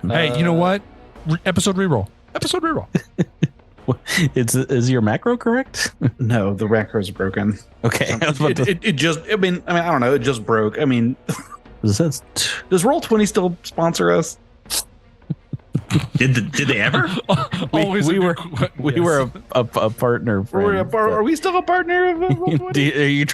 Hey, you know what? Episode reroll. Is your macro correct? No, the macro's broken. Okay. I don't know. It just broke. I mean, does Roll20 still sponsor us? Did they ever? we were a partner. Are we still a partner of Roll20? Are you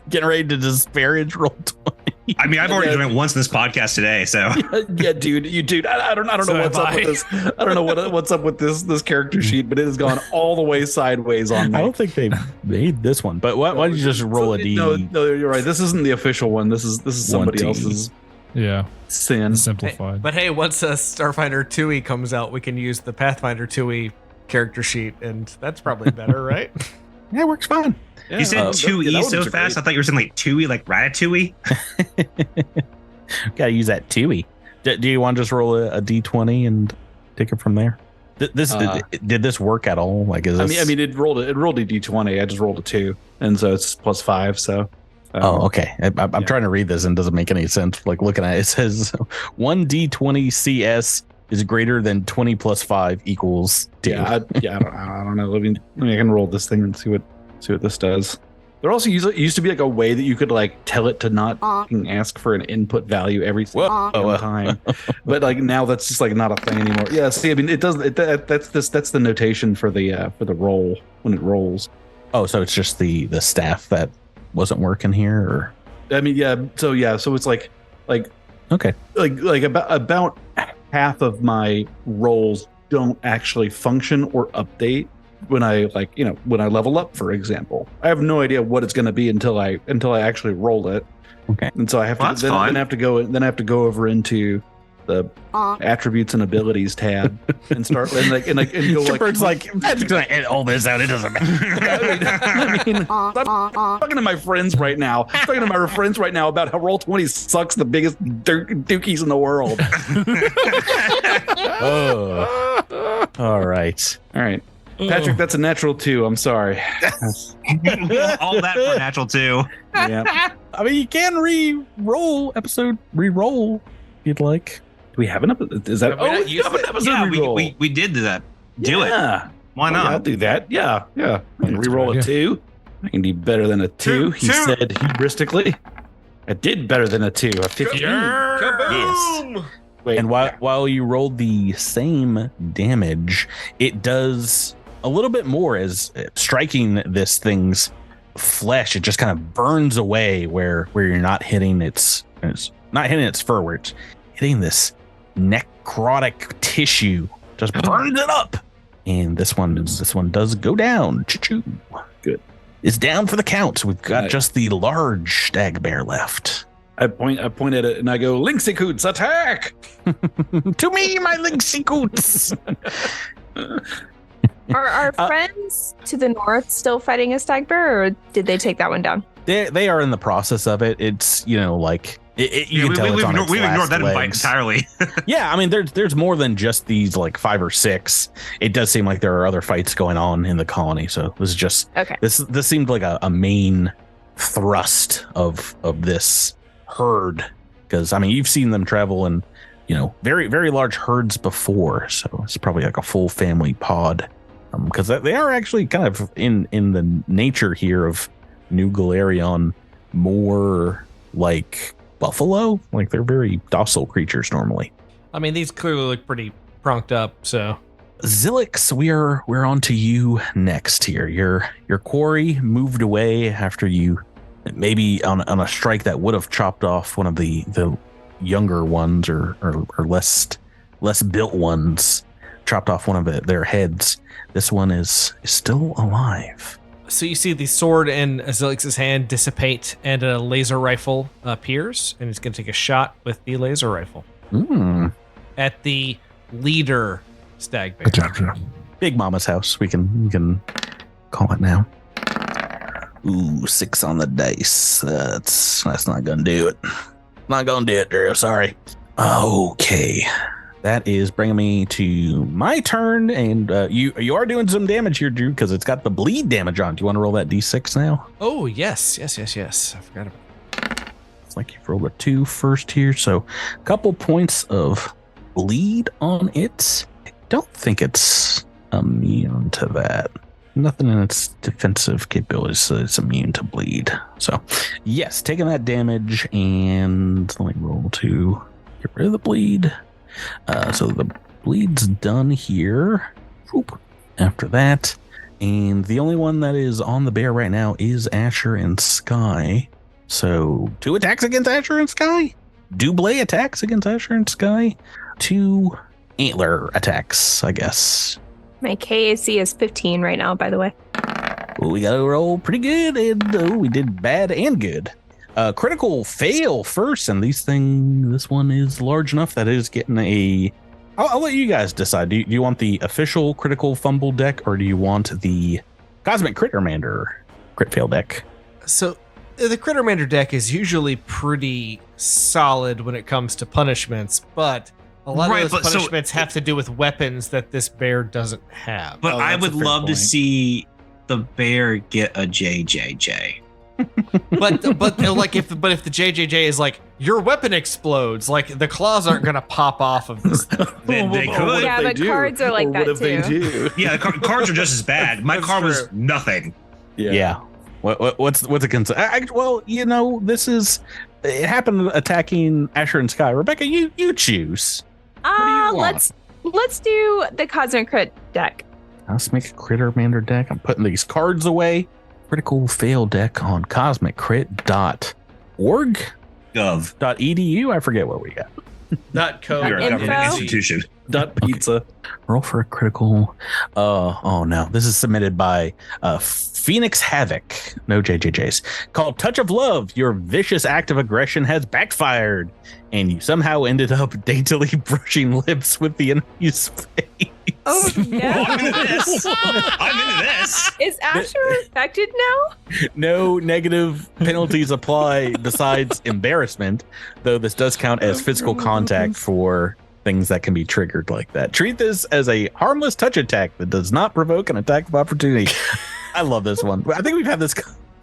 getting ready to disparage Roll20? I mean, I've already done it once in this podcast today, so yeah, dude. I don't know what's up with this. I don't know what's up with this character sheet, but it has gone all the way sideways on me. I don't think they made this one, but why don't you just roll a D? No, you're right. This isn't the official one. This is somebody else's. Yeah. Sin. Simplified. But hey, once a Starfinder 2e comes out, we can use the Pathfinder 2e character sheet, and that's probably better, right? Yeah, it works fine. You said 2E so fast. Great. I thought you were saying like 2E, like Ratatouille. Gotta use that 2E. Do you want to just roll a D20 and take it from there? Did this work at all? Like, is this... I mean, it rolled a D20. I just rolled a 2, and so it's +5. So. Okay. I'm trying to read this and it doesn't make any sense. Like looking at it, it says 1d20 CS is greater than 20 plus 5 equals 2. I don't know. I can roll this thing and see what this does. There also used to be like a way that you could like tell it to not ask for an input value every single time, but like now that's just like not a thing anymore. Yeah. See, I mean, it doesn't. That's the notation for the roll when it rolls. Oh, so it's just the staff that wasn't working here, or I mean, so it's like okay, like about half of my rolls don't actually function or update when I level up, for example. I have no idea what it's going to be until I actually roll it. Okay, and so I have to then I have to go over into the attributes and abilities tab and start and go like Patrick's gonna edit all this out. It doesn't matter. I'm talking to my friends right now. I'm talking to my friends right now about how Roll20 sucks the biggest dookies in the world. Oh, all right. Patrick, that's a natural 2. I'm sorry. All that for a natural 2. Yeah. I mean, you can re-roll if you'd like. Do we have an episode? Is that? We have an episode reroll. We did do that. Do it. Why not? I'll do that. Yeah. I can re-roll a 2. I can do better than a 2. He said hubristically. I did better than a 2. A 15. Yes. Wait, and while you rolled the same damage, it does a little bit more as striking this thing's flesh, it just kind of burns away where you're not hitting it's not hitting its fur, where it's hitting this necrotic tissue, just burns it up. And this one does go down. Choo-choo. Good. It's down for the count. We've got just the large stag bear left. I point at it and I go, Lynxicoots, attack! To me, my Lynxicoots! Are our friends to the north still fighting a stag bear, or did they take that one down? They are in the process of it. It's, you can tell it's on its we've ignored that invite legs. entirely. Yeah, I mean, there's more than just these like 5 or 6. It does seem like there are other fights going on in the colony. So this is just this seemed like a main thrust of this herd, because I mean, you've seen them travel in very, very large herds before, so it's probably like a full family pod, because they are actually kind of in the nature here of New Galarion, more like buffalo. Like, they're very docile creatures normally. I mean, these clearly look pretty prunked up, so. Zillex, we're on to you next here. Your quarry moved away after you maybe on a strike that would have chopped off one of the younger ones or less built ones, chopped off one of their heads. This one is still alive. So you see the sword in Zillex's hand dissipate, and a laser rifle appears, and he's going to take a shot with the laser rifle at the leader stag bear. Big Mama's house. We can call it now. Ooh, 6 on the dice. That's not gonna do it. Not gonna do it, Drew. Sorry. Okay. That is bringing me to my turn, and you are doing some damage here, Drew, because it's got the bleed damage on. Do you want to roll that d6 now? Oh, yes. I forgot about it. It's like you've rolled a 2 first here, so a couple points of bleed on it. I don't think it's immune to that. Nothing in its defensive capabilities so it's immune to bleed. So, yes, taking that damage, and let me roll to get rid of the bleed. So the bleed's done here. Whoop. After that, and the only one that is on the bear right now is Asher and Skye. So 2 attacks against Asher and Skye. Double attacks against Asher and Skye. 2 antler attacks, I guess. My KAC is 15 right now, by the way. Well, we got to roll pretty good, and we did bad and good. Critical fail first, and this one is large enough that it is getting a... I'll let you guys decide. Do you want the official critical fumble deck, or do you want the Cosmic Crittermander crit fail deck? So the Crittermander deck is usually pretty solid when it comes to punishments, but a lot of those punishments have to do with weapons that this bear doesn't have. But I would love to see the bear get a JJJ. but if the JJJ is like, your weapon explodes, like the claws aren't gonna pop off of this thing. They could. Yeah, but cards are like that too. They do? Yeah, the cards are just as bad. My card was nothing. Yeah. What's a concern? It happened attacking Asher and Skye. Rebecca, you choose. Let's do the Cosmic Crit deck. Cosmic Crittermander deck. I'm putting these cards away. Critical fail deck on cosmiccrit.org. .edu. I forget what we got. .co. Government institution. .pizza. Okay. Roll for a critical. Oh no. This is submitted by Phoenix Havoc. No JJJs. Called Touch of Love. Your vicious act of aggression has backfired, and you somehow ended up daintily brushing lips with the enemy's face. Oh, yeah. I'm into this. Is Asher affected now? No negative penalties apply besides embarrassment, though this does count as physical contact for things that can be triggered like that. Treat this as a harmless touch attack that does not provoke an attack of opportunity. I love this one. I think we've had this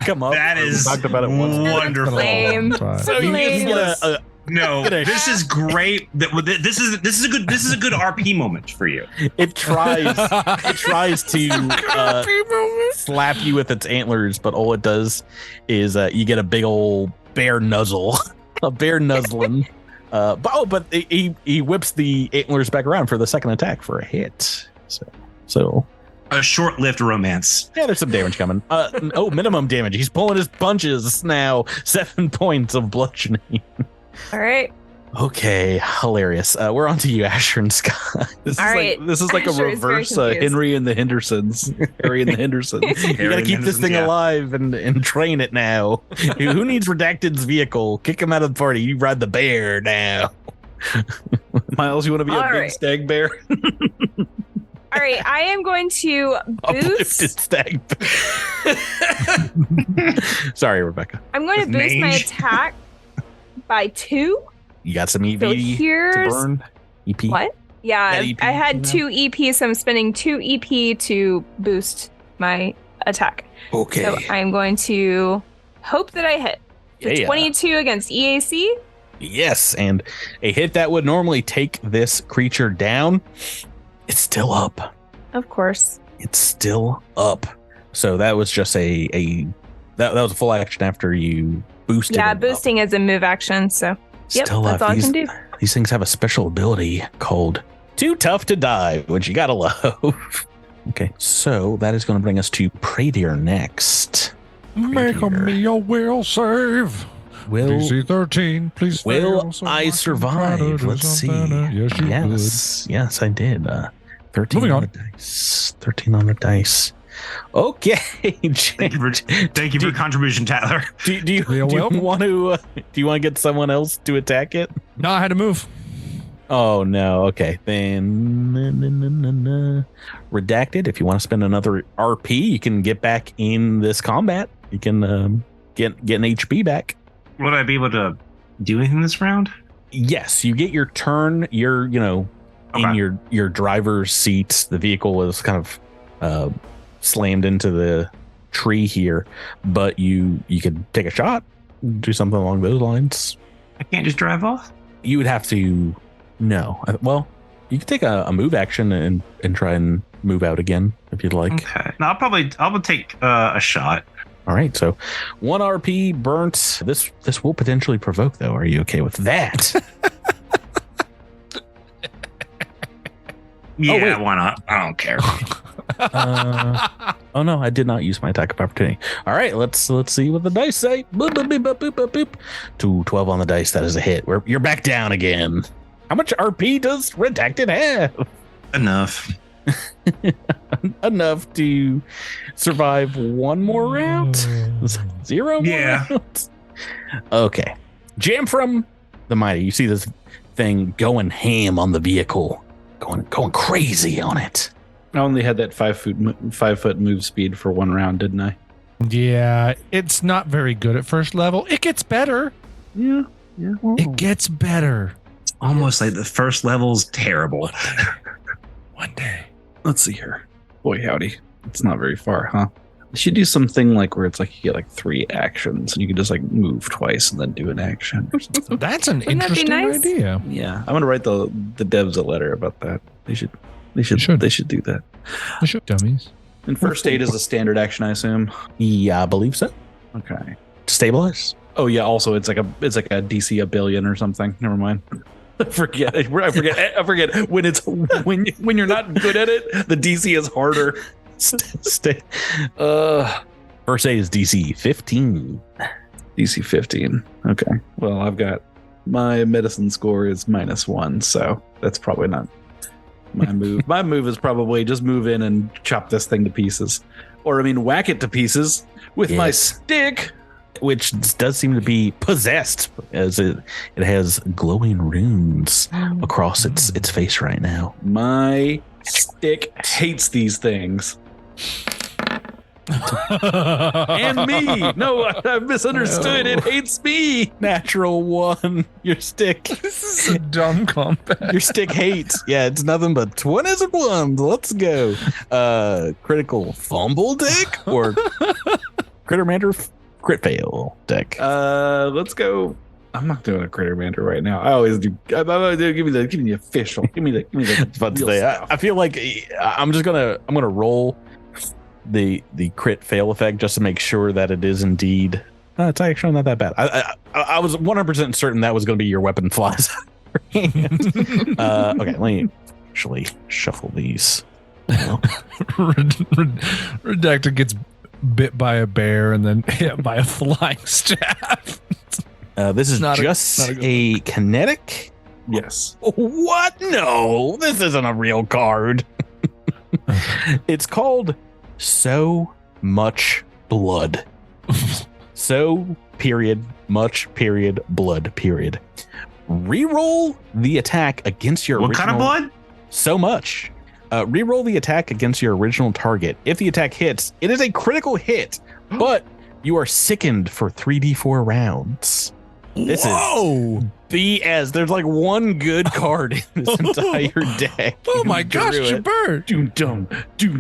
come up. That is talked about it once. wonderful. Lame. So you get No, this is great. This is a good RP moment for you. It tries to slap you with its antlers, but all it does is you get a big old bear nuzzle, a bear nuzzling. But he whips the antlers back around for the second attack for a hit. So a short-lived romance. Yeah, there's some damage coming. Minimum damage. He's pulling his punches now. 7 points of bludgeoning. All right. Okay, hilarious. We're on to you, Asher and Skye. This is like Asher a reverse Henry and the Hendersons. Harry and the Hendersons. You gotta keep this thing alive and train it now. Who needs Redacted's vehicle? Kick him out of the party. You ride the bear now. Myles, you want to be a big stag bear? All right, I am going to Uplifted stag bear. Sorry, Rebecca. I'm going to boost my attack by 2. You got some EV to burn? EP? What? Yeah, EP, I had 2 EP, so I'm spending 2 EP to boost my attack. Okay. So I'm going to hope that I hit. So 22 against EAC. Yes, and a hit that would normally take this creature down, it's still up. Of course. It's still up. So that was just that was a full action after you boosted. Yeah, boosting is a move action, so yep, still that's all I can do. These things have a special ability called Too Tough to Die, which you gotta love. Okay, so that is going to bring us to Praedir next. Make me a will save. DC 13, please. Will I survive? Let's see. Yes, I did. 13 Moving on on. the dice. 13 on the dice. Okay. Thank you for your contribution, Tyler. Do you want to get someone else to attack it? No, I had to move. Oh no. Okay. Then Redacted. If you want to spend another RP, you can get back in this combat. You can get an HP back. Would I be able to do anything this round? Yes, you get your turn. You're, in your driver's seat. The vehicle is kind of slammed into the tree here, but you could take a shot, do something along those lines. I can't just drive off? You would have to. No. Well, you could take a move action and try and move out again if you'd like. Okay. No, I'll take a shot. All right, so 1 RP burnt. This will potentially provoke, though. Are you okay with that? Yeah, why not? I don't care. Oh no, I did not use my attack of opportunity. All right, let's see what the dice say. Boop, boop, boop, boop, boop, boop. 12 on the dice. That is a hit. You're back down again. How much RP does Redacted have? Enough. Enough to survive one more round? 0 more rounds? Okay. Jamphram the Mighty. You see this thing going ham on the vehicle. Going crazy on it. I only had that 5 foot move speed for 1 round, didn't I? Yeah, it's not very good at first level. It gets better. Yeah. It gets better. It's almost like the first level's terrible. One day. Let's see here. Boy, howdy. It's not very far, huh? You should do something like where it's like you get 3 actions and you can just move twice and then do an action or something. That's an interesting idea. Yeah. I'm gonna write the devs a letter about that. They should do that. They should, dummies. And first aid is a standard action, I assume. Yeah, I believe so. Okay. Stabilize. Oh yeah, also it's like a DC a billion or something. Never mind. I forget when you're not good at it, the DC is harder. First aid is DC 15. DC 15. Okay. Well, I've got my medicine score is -1, so that's probably not my move. My move is probably just move in and chop this thing to pieces. Or whack it to pieces with my stick. Which does seem to be possessed, as it has glowing runes across its face right now. My stick hates these things. And me. No, I misunderstood. No. It hates me. Natural 1. Your stick. This is a dumb combat. Your stick hates. Yeah, it's nothing but 20s and 1s. Let's go. Critical fumble deck or Crittermander crit fail deck. Let's go. I'm not doing a Crittermander right now. I always do. Give me the official. Give me the. I feel like I'm gonna roll the crit fail effect just to make sure that it is indeed. It's actually not that bad. I was 100% certain that was going to be your weapon flies. Okay, let me actually shuffle these. Redacted gets bit by a bear and then hit by a flying staff. This is not a kinetic. Yes. What? No, this isn't a real card. It's called So Much Blood. So period much period blood period. Reroll the attack against your what original. kind of blood? So much. Reroll the attack against your original target. If the attack hits, it is a critical hit, but you are sickened for 3d4 rounds. This is BS. There's like one good card in this entire deck. Oh my gosh, Gibert. Doom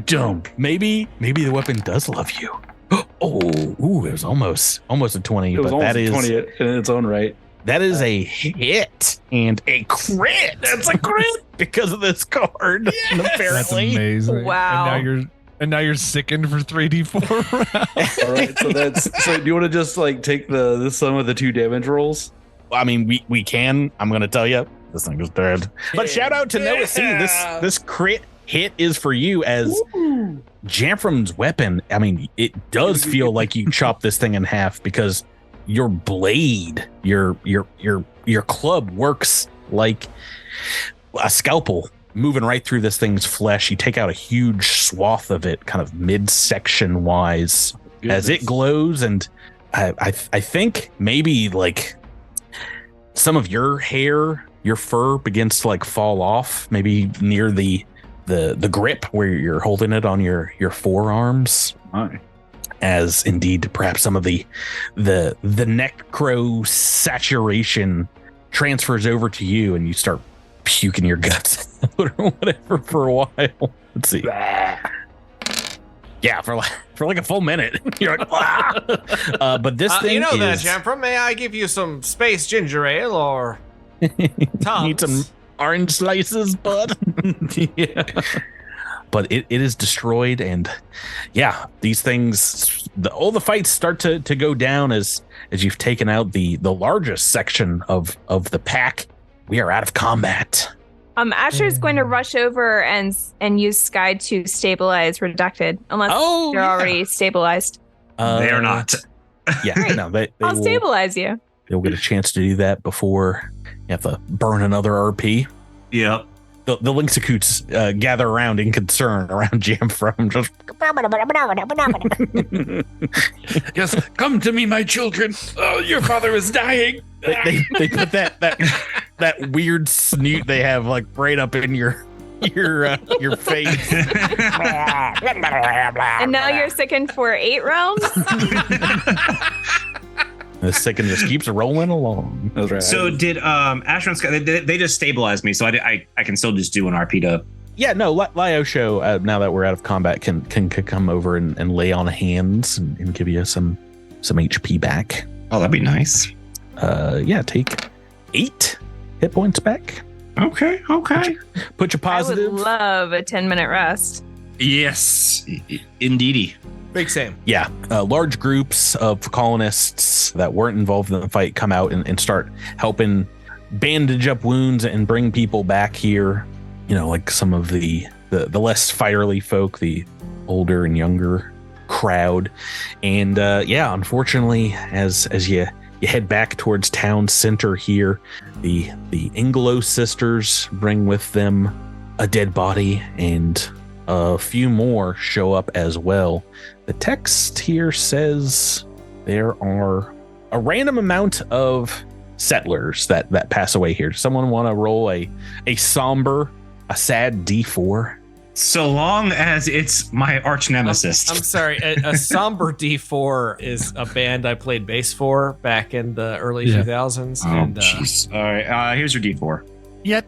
dumb. Maybe the weapon does love you. It was almost a 20, but that is 20 in its own right. That is a hit and a crit. That's a crit because of this card. Yes! Apparently. That's amazing. Wow. And now you're sickened for 3d4 rounds. All right, so do you want to just like take the sum of the 2 damage rolls? I mean, we can. I'm going to tell you, this thing is dead. But shout out to Noah C. This crit hit is for you as Jamphram's weapon. I mean, it does feel like you chop this thing in half because your blade, your club works like a scalpel moving right through this thing's flesh. You take out a huge swath of it, kind of midsection wise, as it glows. And I think maybe like some of your hair, your fur begins to like fall off, maybe near the grip where you're holding it on your forearms. Hi. As indeed perhaps some of the necro saturation transfers over to you and you start puking your guts out or whatever for a while. Let's see. Yeah, for like a full minute. You're like, but this thing that, is... Jamphram, may I give you some space ginger ale or Tums? Need some orange slices, bud? Yeah. But it is destroyed, and yeah, these things, all the fights start to go down as you've taken out the largest section of the pack. We are out of combat. Asher's going to rush over and use Skye to stabilize Redacted, unless they're already stabilized. They are not. Yeah, no, I'll stabilize you. They'll get a chance to do that before you have to burn another RP. Yep. The Lynxicoots gather around in concern around Jamphram. Just Yes, come to me, my children. Oh, your father is dying. they put that weird snoot they have like right up in your face. And now you're sickened for 8 rounds? The second just keeps rolling along. That's right. So did Asher and Skye, they just stabilized me, so I can still just do an RP to... Yeah, no, Lyosho, now that we're out of combat, can come over and lay on hands and give you some HP back. Oh, that'd be nice. Yeah, take 8 hit points back. Okay. Put your positive. I would love a 10-minute rest. Yes, indeedy. Big Sam. Yeah, large groups of colonists that weren't involved in the fight come out and start helping bandage up wounds and bring people back here. You know, like some of the less fighterly folk, the older and younger crowd. And yeah, unfortunately, as you head back towards town center here, the Inglo sisters bring with them a dead body, and a few more show up as well. The text here says there are a random amount of settlers that pass away here. Does someone want to roll a sad D4? So long as it's my arch nemesis. I'm sorry. A somber D4 is a band I played bass for back in the early 2000s. Oh, and jeez. All right. Here's your D4. Yeah,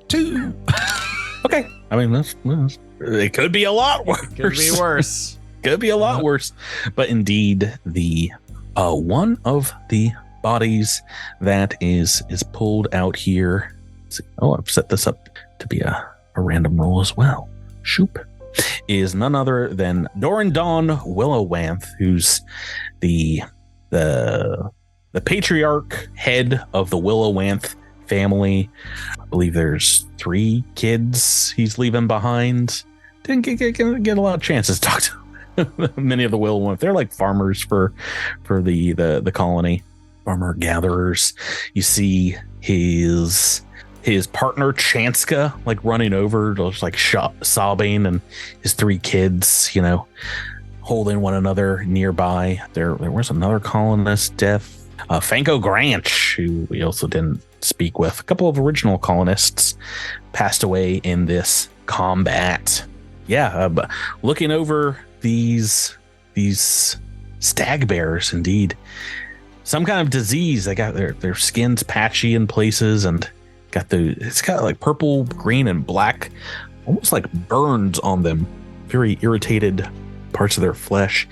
2. Okay. I mean, it could be a lot worse. Could be worse. Could be a lot worse. But indeed, the one of the bodies that is pulled out here. I've set this up to be a random roll as well. Shoop. Is none other than Dorandon Willowanth, who's the patriarch head of the Willowanth family. I believe there's 3 kids he's leaving behind. Didn't get a lot of chances to talk to many of the Will ones. They're like farmers for the colony, farmer gatherers. You see his partner Chanska like running over, just like sobbing, and his 3 kids, holding one another nearby. There was another colonist death. Fanko Granch, who we also didn't speak with. A couple of original colonists passed away in this combat. Yeah, but looking over these stag bears, indeed, some kind of disease. They got their skins patchy in places, and it's got like purple, green, and black, almost like burns on them. Very irritated parts of their flesh.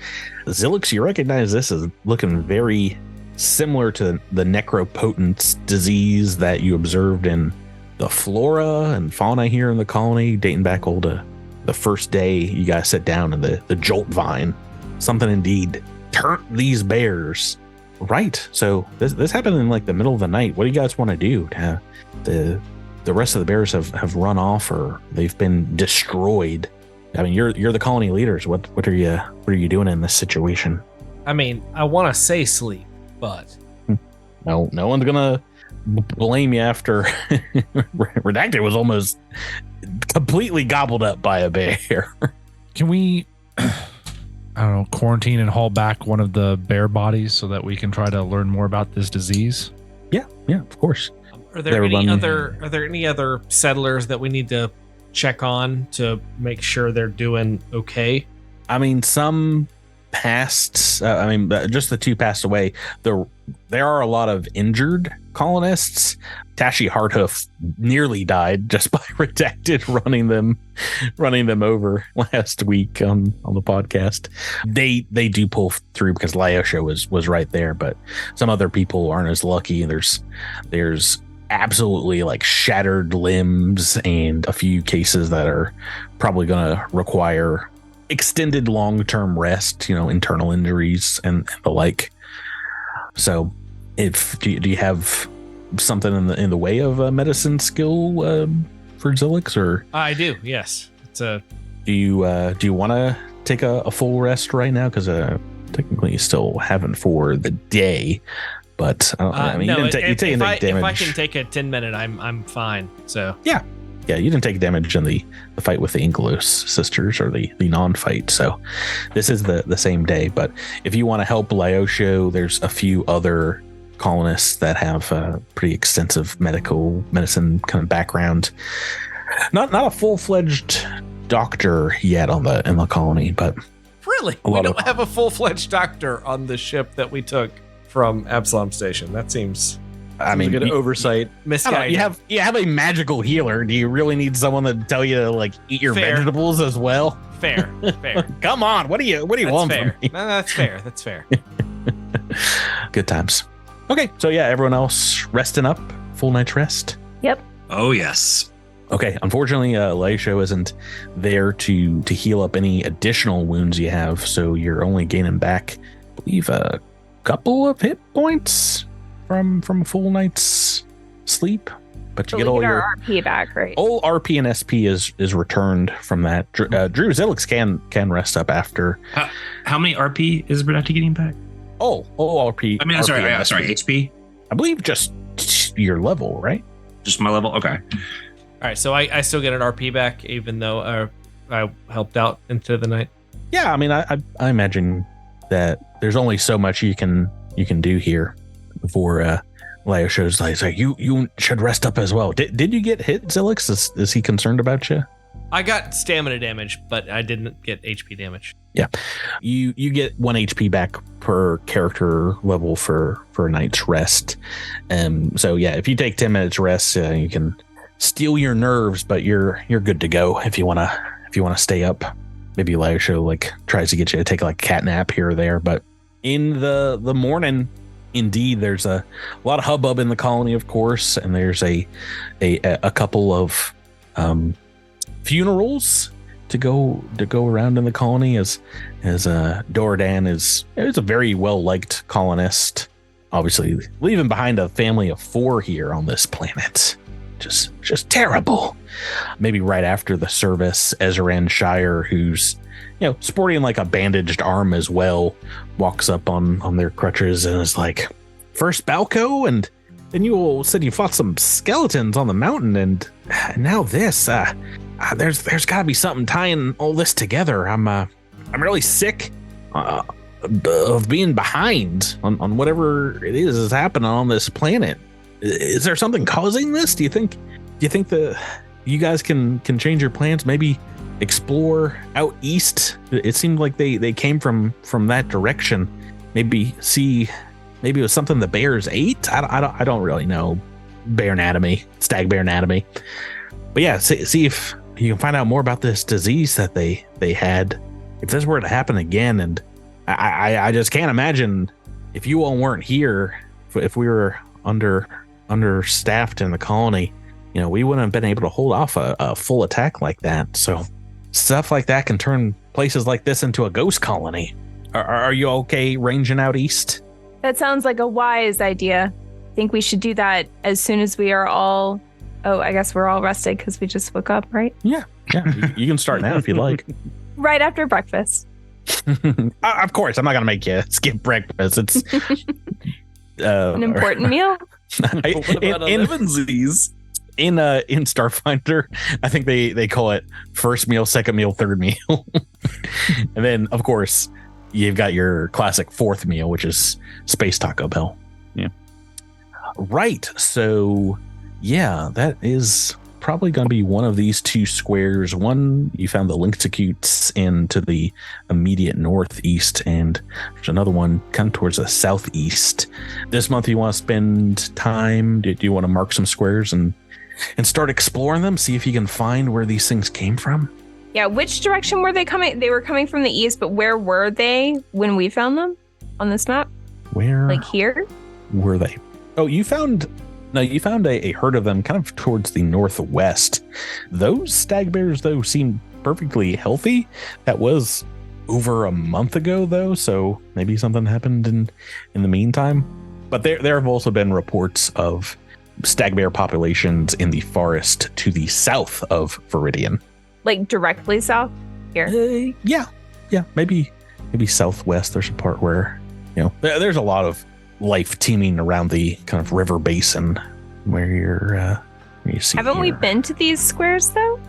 Zillex, you recognize this as looking very similar to the necropotence disease that you observed in the flora and fauna here in the colony, dating back old to the first day you guys sit down in the jolt vine. Something indeed turned these bears. Right. So this happened in like the middle of the night. What do you guys want to do? The rest of the bears have run off, or they've been destroyed. I mean, you're the colony leaders. What are you doing in this situation? I mean, I want to say sleep, but no one's gonna blame you after Redacted was almost completely gobbled up by a bear. Can we, I don't know, quarantine and haul back one of the bear bodies so that we can try to learn more about this disease? Yeah, of course. Are there any other settlers that we need to check on to make sure they're doing okay? I mean, some passed. Just the 2 passed away. There are a lot of injured colonists. Tashi Hardhoof nearly died just by Redacted running them over last week on the podcast. They do pull through because Lyosha was right there, but some other people aren't as lucky. There's absolutely like shattered limbs and a few cases that are probably going to require extended long-term rest, internal injuries and the like. So do you have something in the way of a medicine skill for Zillex, or? I do, yes. Do you want to take a full rest right now? Because technically you still haven't for the day, but you didn't take damage. If I can take a 10-minute, I'm fine. So yeah, you didn't take damage in the fight with the Ingelos sisters, or the non-fight. So this is the same day. But if you want to help Lyosha, there's a few other colonists that have a pretty extensive medicine kind of background. Not a full-fledged doctor yet in the colony, but really, we don't have a full-fledged doctor on the ship that we took from Absalom Station. That seems, good oversight. Misguided. You have a magical healer. Do you really need someone to tell you to like eat your vegetables as well? Fair. Come on, what do you want from me? No, that's fair. Good times. Okay, so yeah, everyone else resting up, full night's rest. Yep. Oh yes. Okay, unfortunately, Laisho isn't there to heal up any additional wounds you have, so you're only gaining back, I believe, a couple of hit points from a full night's sleep. But you get all your RP back, right? All RP and SP is returned from that. Drew Zillex can rest up after. How many RP is Redacted getting back? All RP. I mean, RP sorry, HP. I believe just your level, right? Just my level. Okay. All right, so I still get an RP back, even though I helped out into the night. Yeah, I mean, I imagine that there's only so much you can do here before Leo shows like you should rest up as well. Did you get hit, Zillex? Is he concerned about you? I got stamina damage, but I didn't get HP damage. Yeah, you get 1 HP back per character level for a night's rest. So yeah, if you take 10 minutes rest, you can steal your nerves, but you're good to go if you wanna stay up. Maybe Lyosho tries to get you to take a cat nap here or there, but in the morning, indeed, there's a lot of hubbub in the colony, of course, and there's a couple of funerals to go around in the colony as Doradan is a very well liked colonist, obviously leaving behind a family of 4 here on this planet. just terrible. Maybe right after the service, Ezran Shire, who's sporting like a bandaged arm as well, walks up on their crutches and is like, "First Balco, and then you all said you fought some skeletons on the mountain, and now this. There's got to be something tying all this together. I'm really sick of being behind on whatever it is happening on this planet. Is there something causing this? Do you think that you guys can change your plans? Maybe explore out east? It seemed like they came from that direction. Maybe it was something the bears ate. I don't really know bear anatomy, stag bear anatomy. But yeah, see if you can find out more about this disease that they had. If this were to happen again, and I just can't imagine if you all weren't here, if we were understaffed in the colony, we wouldn't have been able to hold off a full attack like that. So stuff like that can turn places like this into a ghost colony. Are you okay ranging out east? That sounds like a wise idea. I think we should do that as soon as we are all... Oh, I guess we're all rested because we just woke up, right? Yeah. You can start now if you like. Right after breakfast. Of course, I'm not going to make you skip breakfast. It's an important meal. What about Evansies? In Starfinder, I think they call it first meal, second meal, third meal. And then, of course, you've got your classic fourth meal, which is Space Taco Bell. Yeah. Right. So, yeah, that is probably going to be one of these two squares. One, you found the Lynxicutes into the immediate northeast, and there's another one kind of towards the southeast. This month, you want to spend time? Do you want to mark some squares and start exploring them? See if you can find where these things came from? Yeah, which direction were they coming? They were coming from the east, but where were they when we found them on this map? Where? Like here? Were they? Oh, you found a herd of them kind of towards the northwest. Those stag bears, though, seem perfectly healthy. That was over a month ago, though, so maybe something happened in the meantime. But there have also been reports of stag bear populations in the forest to the south of Viridian. Like directly south here? Yeah, maybe southwest. There's a part where, there's a lot of life teeming around the kind of river basin where you see. Haven't we been to these squares though?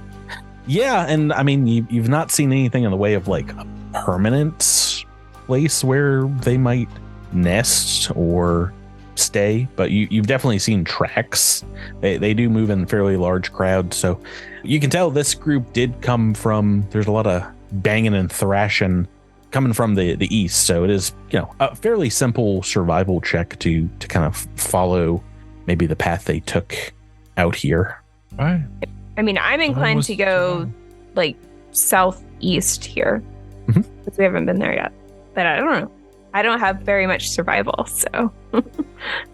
Yeah, and I mean you've not seen anything in the way of like a permanent place where they might nest or stay, but you've definitely seen tracks. They do move in fairly large crowds, so you can tell this group did come from. There's a lot of banging and thrashing coming from the east, so it is a fairly simple survival check to kind of follow maybe the path they took out here. Right. I mean, I'm inclined to go like southeast here because we haven't been there yet, but I don't know. I don't have very much survival, so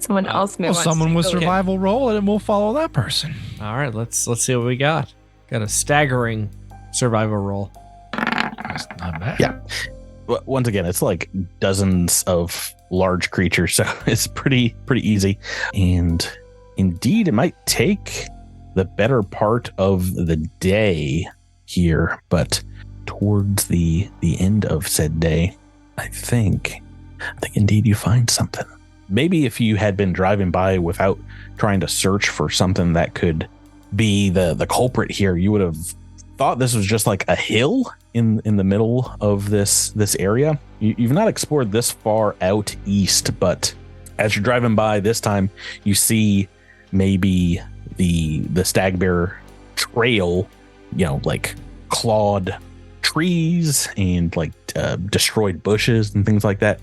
someone else may want someone to with go survival roll, and we'll follow that person. All right, let's see what we got. Got a staggering survival roll. That's not bad. Yeah. Once again, it's like dozens of large creatures, so it's pretty easy. And indeed, it might take the better part of the day here, but towards the end of said day, I think indeed you find something. Maybe if you had been driving by without trying to search for something that could be the culprit here, you would have thought this was just like a hill in the middle of this area. You've not explored this far out east, but as you're driving by this time, you see maybe the stag bear trail, like clawed trees and like destroyed bushes and things like that.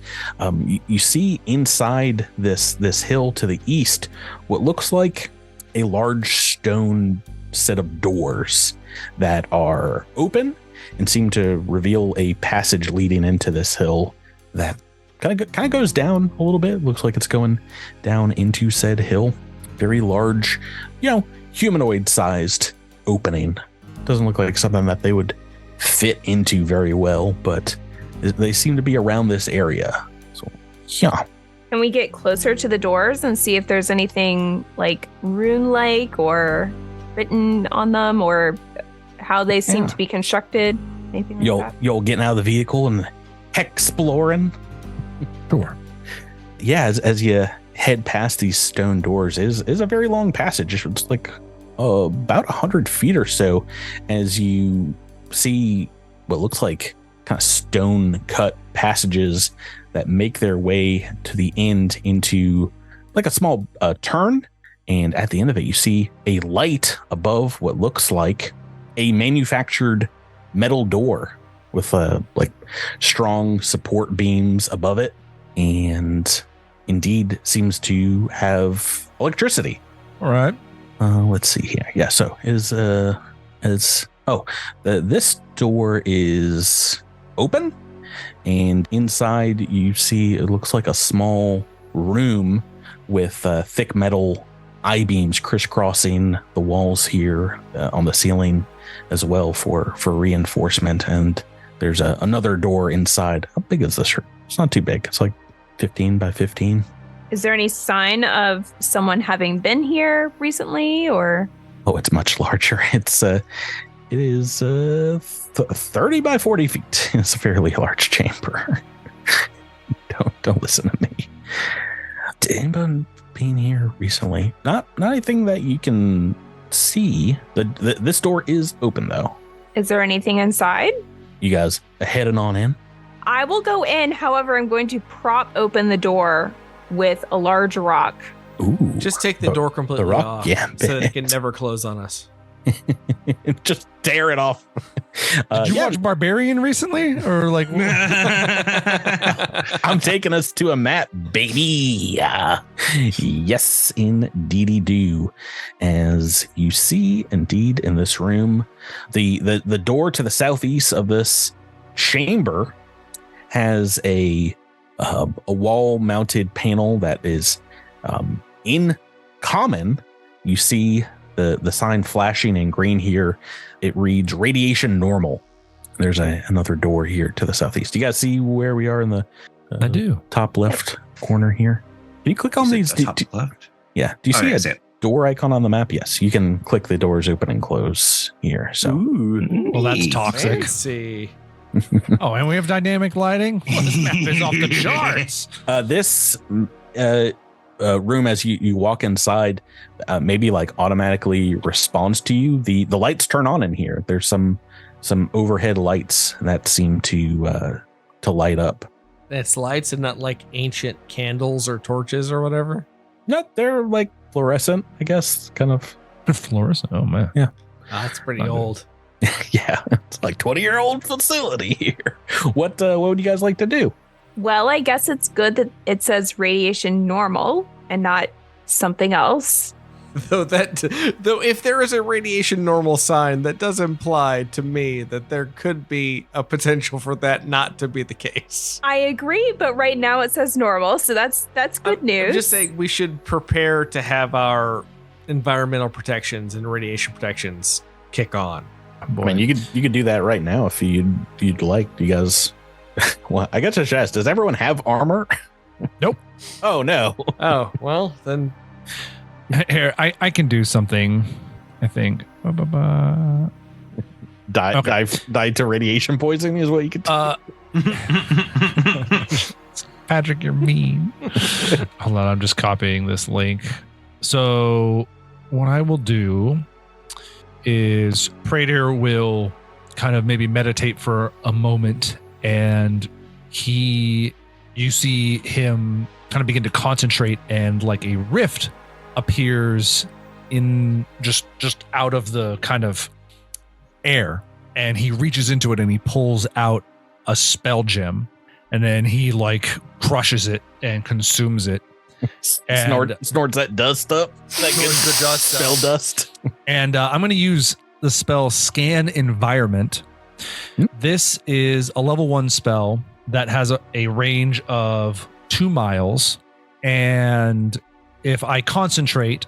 You see inside this hill to the east what looks like a large stone set of doors that are open and seem to reveal a passage leading into this hill that kind of goes down a little bit. Looks like it's going down into said hill. Very large, humanoid sized opening. Doesn't look like something that they would fit into very well, but they seem to be around this area. So yeah, Can we get closer to the doors and see if there's anything like rune-like or written on them, or how they seem to be constructed? Anything like that? You'll getting out of the vehicle and exploring. Sure. Yeah, as you head past these stone doors, is a very long passage. It's like about 100 feet or so, as you see what looks like kind of stone cut passages that make their way to the end into like a small turn. And at the end of it, you see a light above what looks like a manufactured metal door with like strong support beams above it, and indeed seems to have electricity. All right. Let's see here. Yeah. So this door is open, and inside you see it looks like a small room with thick metal I-beams crisscrossing the walls here on the ceiling as well for reinforcement. And there's another door inside. How big is this room? It's not too big. It's like 15 by 15. Is there any sign of someone having been here recently, or? Oh, it's much larger. It is 30 by 40 feet. It's a fairly large chamber. Don't listen to me. Did anyone been here recently? Not anything that you can see. This door is open though. Is there anything inside? You guys heading on in? I will go in. However, I'm going to prop open the door with a large rock. Ooh, Just take the door completely rock off gambit. so that it can never close on us. Just tear it off. Did you watch Barbarian recently, or like? I'm taking us to a map, baby. Yes, indeedy do. As you see, indeed, in this room, the door to the southeast of this chamber has a wall-mounted panel that is in common. You see the sign flashing in green here. It reads radiation normal. There's another door here to the southeast. Do you guys see where we are in the I do. Top left corner here? Can you click on these? Top left? Yeah. Do you see a door icon on the map? Yes. You can click the doors open and close here. So, well, that's toxic. Fancy. Oh, and we have dynamic lighting. Well, this map is off the charts. This room, as you walk inside, maybe like automatically responds to you. The lights turn on in here. There's some overhead lights that seem to light up. That's lights and not like ancient candles or torches or whatever. No, they're like fluorescent, I guess, kind of. Fluorescent. Oh man. Yeah. That's pretty old. Yeah, it's like 20-year-old facility here. What would you guys like to do? Well, I guess it's good that it says radiation normal and not something else. Though if there is a radiation normal sign, that does imply to me that there could be a potential for that not to be the case. I agree, but right now it says normal, so that's good news. I'm just saying we should prepare to have our environmental protections and radiation protections kick on. I mean, you could do that right now if you'd like. You guys. Well, I got to ask, does everyone have armor? Nope. Oh no. Oh well, then. Here, I can do something. I think. Die to radiation poisoning is what you could do. Patrick, you're mean. Hold on, I'm just copying this link. So what I will do is Praedir will kind of maybe meditate for a moment, and you see him kind of begin to concentrate, and like a rift appears in just out of the kind of air, and he reaches into it and he pulls out a spell gem, and then he like crushes it and consumes it. Snorts that dust up. That Snorts the dust spell up. dust. And I'm going to use the spell Scan Environment. This is a level 1 spell that has a range of 2 miles, and if I concentrate,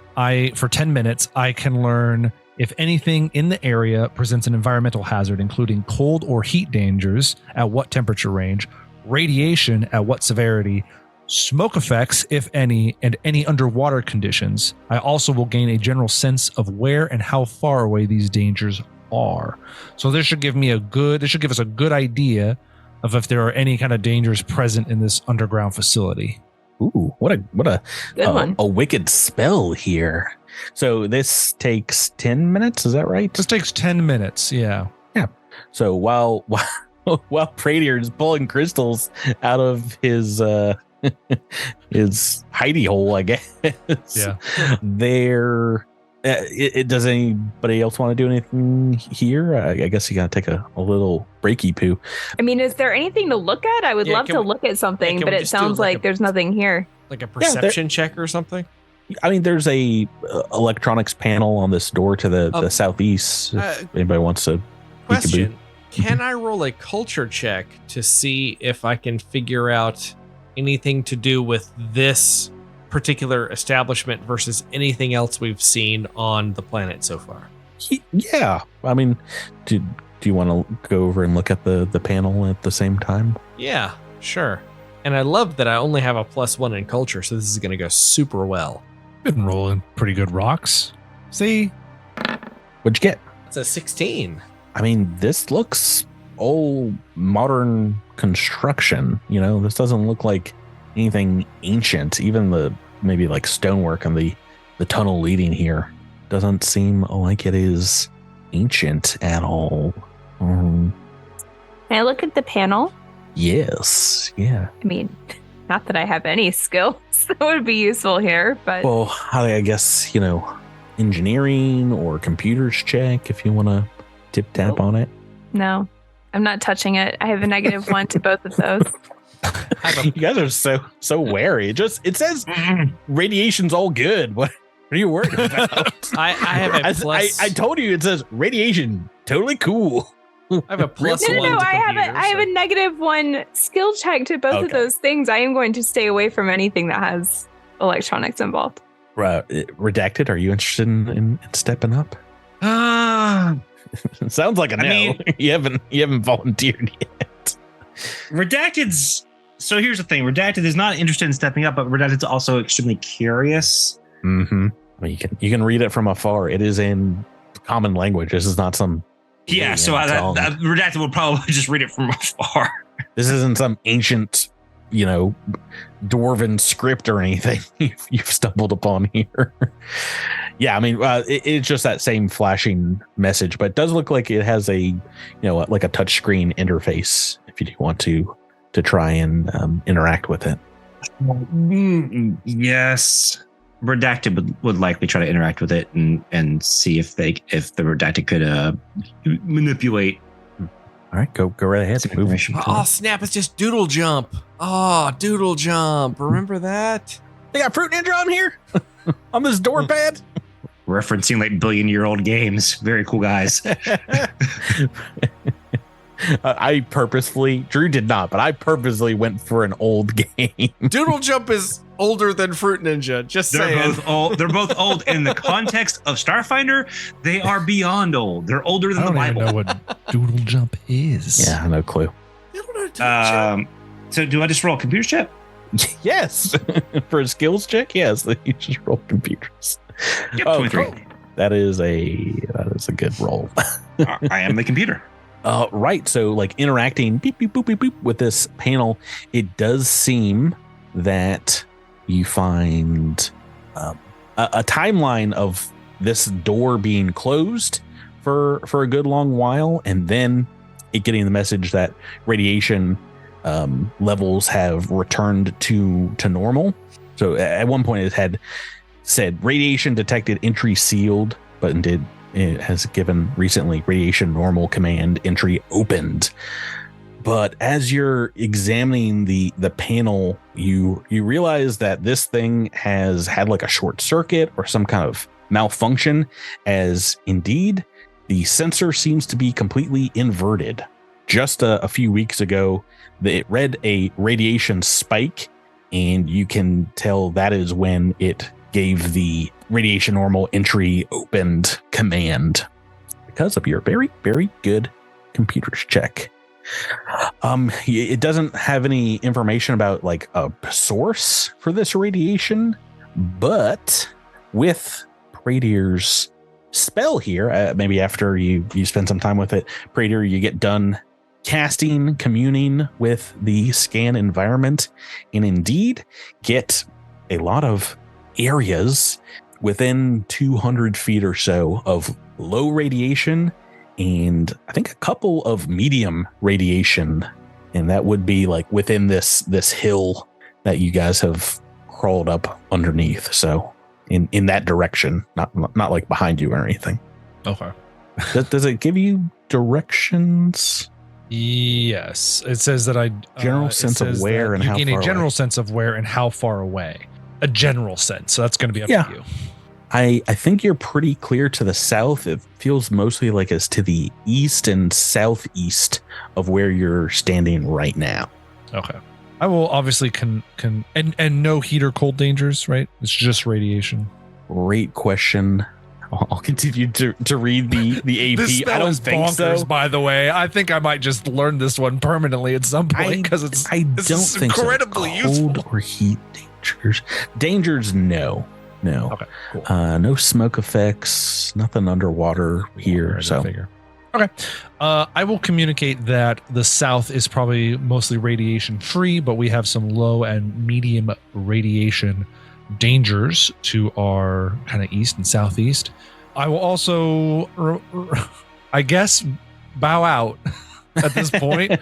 for 10 minutes, I can learn if anything in the area presents an environmental hazard, including cold or heat dangers, at what temperature range, radiation at what severity, Smoke effects, if any, and any underwater conditions. I also will gain a general sense of where and how far away these dangers are. So this should give us a good idea of if there are any kind of dangers present in this underground facility. Ooh, what a Good one. A wicked spell here. So this takes 10 minutes, is that right? This takes 10 minutes, yeah. Yeah. So while Praedir is pulling crystals out of his his hidey hole, I guess. Yeah. Does anybody else want to do anything here? I guess you got to take a little breaky poo. I mean, is there anything to look at? I would love to look at something, but it sounds like there's nothing here. Like a perception check or something? I mean, there's a electronics panel on this door to the southeast. If anybody wants to. Question. Can I roll a culture check to see if I can figure out anything to do with this particular establishment versus anything else we've seen on the planet so far? Yeah. I mean, do you want to go over and look at the panel at the same time? Yeah, sure. And I love that I only have a +1 in culture, so this is going to go super well. Been rolling pretty good rocks. See? What'd you get? It's a 16. I mean, this looks old modern construction. You know, this doesn't look like anything ancient. Even the maybe like stonework on the tunnel leading here doesn't seem like it is ancient at all. Can I look at the panel? Yes. Yeah. I mean, not that I have any skills that would be useful here, but well, I guess, engineering or computers check if you want to tip tap on it. No, I'm not touching it. I have a -1 to both of those. You guys are so wary. It says radiation's all good. What are you worried about? I have a plus. I told you it says radiation totally cool. I have a +1. No. I have a -1 skill check to both of those things. I am going to stay away from anything that has electronics involved. Right. Redacted, are you interested in stepping up? Sounds like a no. mean, you haven't volunteered yet. Redacted's. So here's the thing. Redacted is not interested in stepping up, but Redacted's also extremely curious. Mm-hmm. I mean, you can read it from afar. It is in common language. This is not some. Yeah, so that Redacted will probably just read it from afar. This isn't some ancient, dwarven script or anything you've stumbled upon here. Yeah, I mean, it's just that same flashing message, but it does look like it has a, like a touchscreen interface if you do want to try and interact with it. Yes. Redacted would likely try to interact with it and see if the Redacted could manipulate. All right, go right ahead. Oh snap! It's just Doodle Jump. Oh, Doodle Jump. Remember that? They got Fruit Ninja on here on this door pad. Referencing like billion-year-old games. Very cool, guys. I purposefully, Drew did not, but I purposely went for an old game. Doodle Jump is older than Fruit Ninja. Just saying. They're both old in the context of Starfinder. They are beyond old. They're older than the Bible. I don't even know what Doodle Jump is. Yeah, no clue. So do I just roll computers check? Yes. For a skills check, yes. You just roll computers. Yep, 23. That is a good roll. I am the computer. Right. So like interacting beep, beep, boop, beep, beep, with this panel, it does seem that you find a timeline of this door being closed for a good long while, and then it getting the message that radiation levels have returned to normal. So at one point it had said radiation detected, entry sealed, but it has given recently radiation normal command, entry opened. But as you're examining the panel, you realize that this thing has had like a short circuit or some kind of malfunction, as indeed the sensor seems to be completely inverted. Just a few weeks ago, it read a radiation spike, and you can tell that is when it gave the radiation normal entry opened command because of your very, very good computers check. It doesn't have any information about like a source for this radiation, but with Praedir's spell here, maybe after you spend some time with it, Praedir, you get done casting, communing with the scan environment, and indeed get a lot of areas within 200 feet or so of low radiation, and I think a couple of medium radiation, and that would be like within this hill that you guys have crawled up underneath. So in that direction, not like behind you or anything. Okay. Does it give you directions? Yes, it says that general sense of where and how far away. You gain a general sense of where and how far away. A general sense. So that's going to be up to you. I think you're pretty clear to the south. It feels mostly like it's to the east and southeast of where you're standing right now. Okay. I will obviously and no heat or cold dangers, right? It's just radiation. Great question. I'll continue to read the AP. This spell I don't is think bonkers, so. by the way. I think I might just learn this one permanently at some point because I don't think incredibly so. Cold useful. or heat dangers, no. Okay, cool. No smoke effects, nothing underwater here. So okay, I will communicate that the south is probably mostly radiation free, but we have some low and medium radiation dangers to our kind of east and southeast. I will also, I guess, bow out at this point.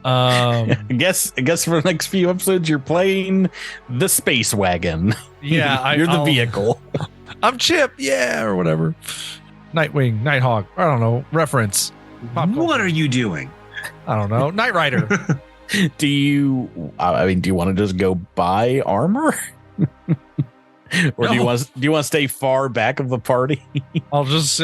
I guess for the next few episodes, you're playing the space wagon. Yeah, you're the vehicle. I'm Chip, yeah, or whatever. Nightwing, Nighthawk. I don't know. Reference. What are you doing? I don't know. Knight Rider. Do you want to just go buy armor? Or do you want to stay far back of the party? I'll just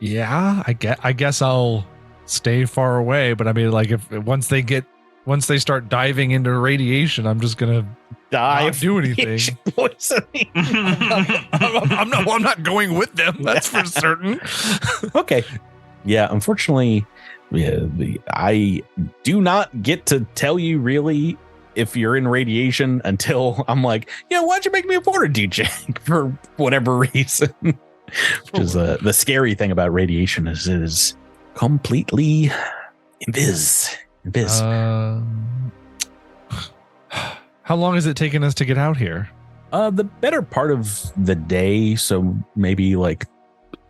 yeah, I guess I'll stay far away, but I mean, like, if once they start diving into radiation, I'm just gonna not do anything. Poisoning. I'm not going with them. That's for certain. Okay. Yeah, unfortunately, I do not get to tell you really if you're in radiation until I'm like, why'd you make me a fortitude check for whatever reason? Which is the scary thing about radiation is it is completely invis. How long has it taken us to get out here? The better part of the day, so maybe like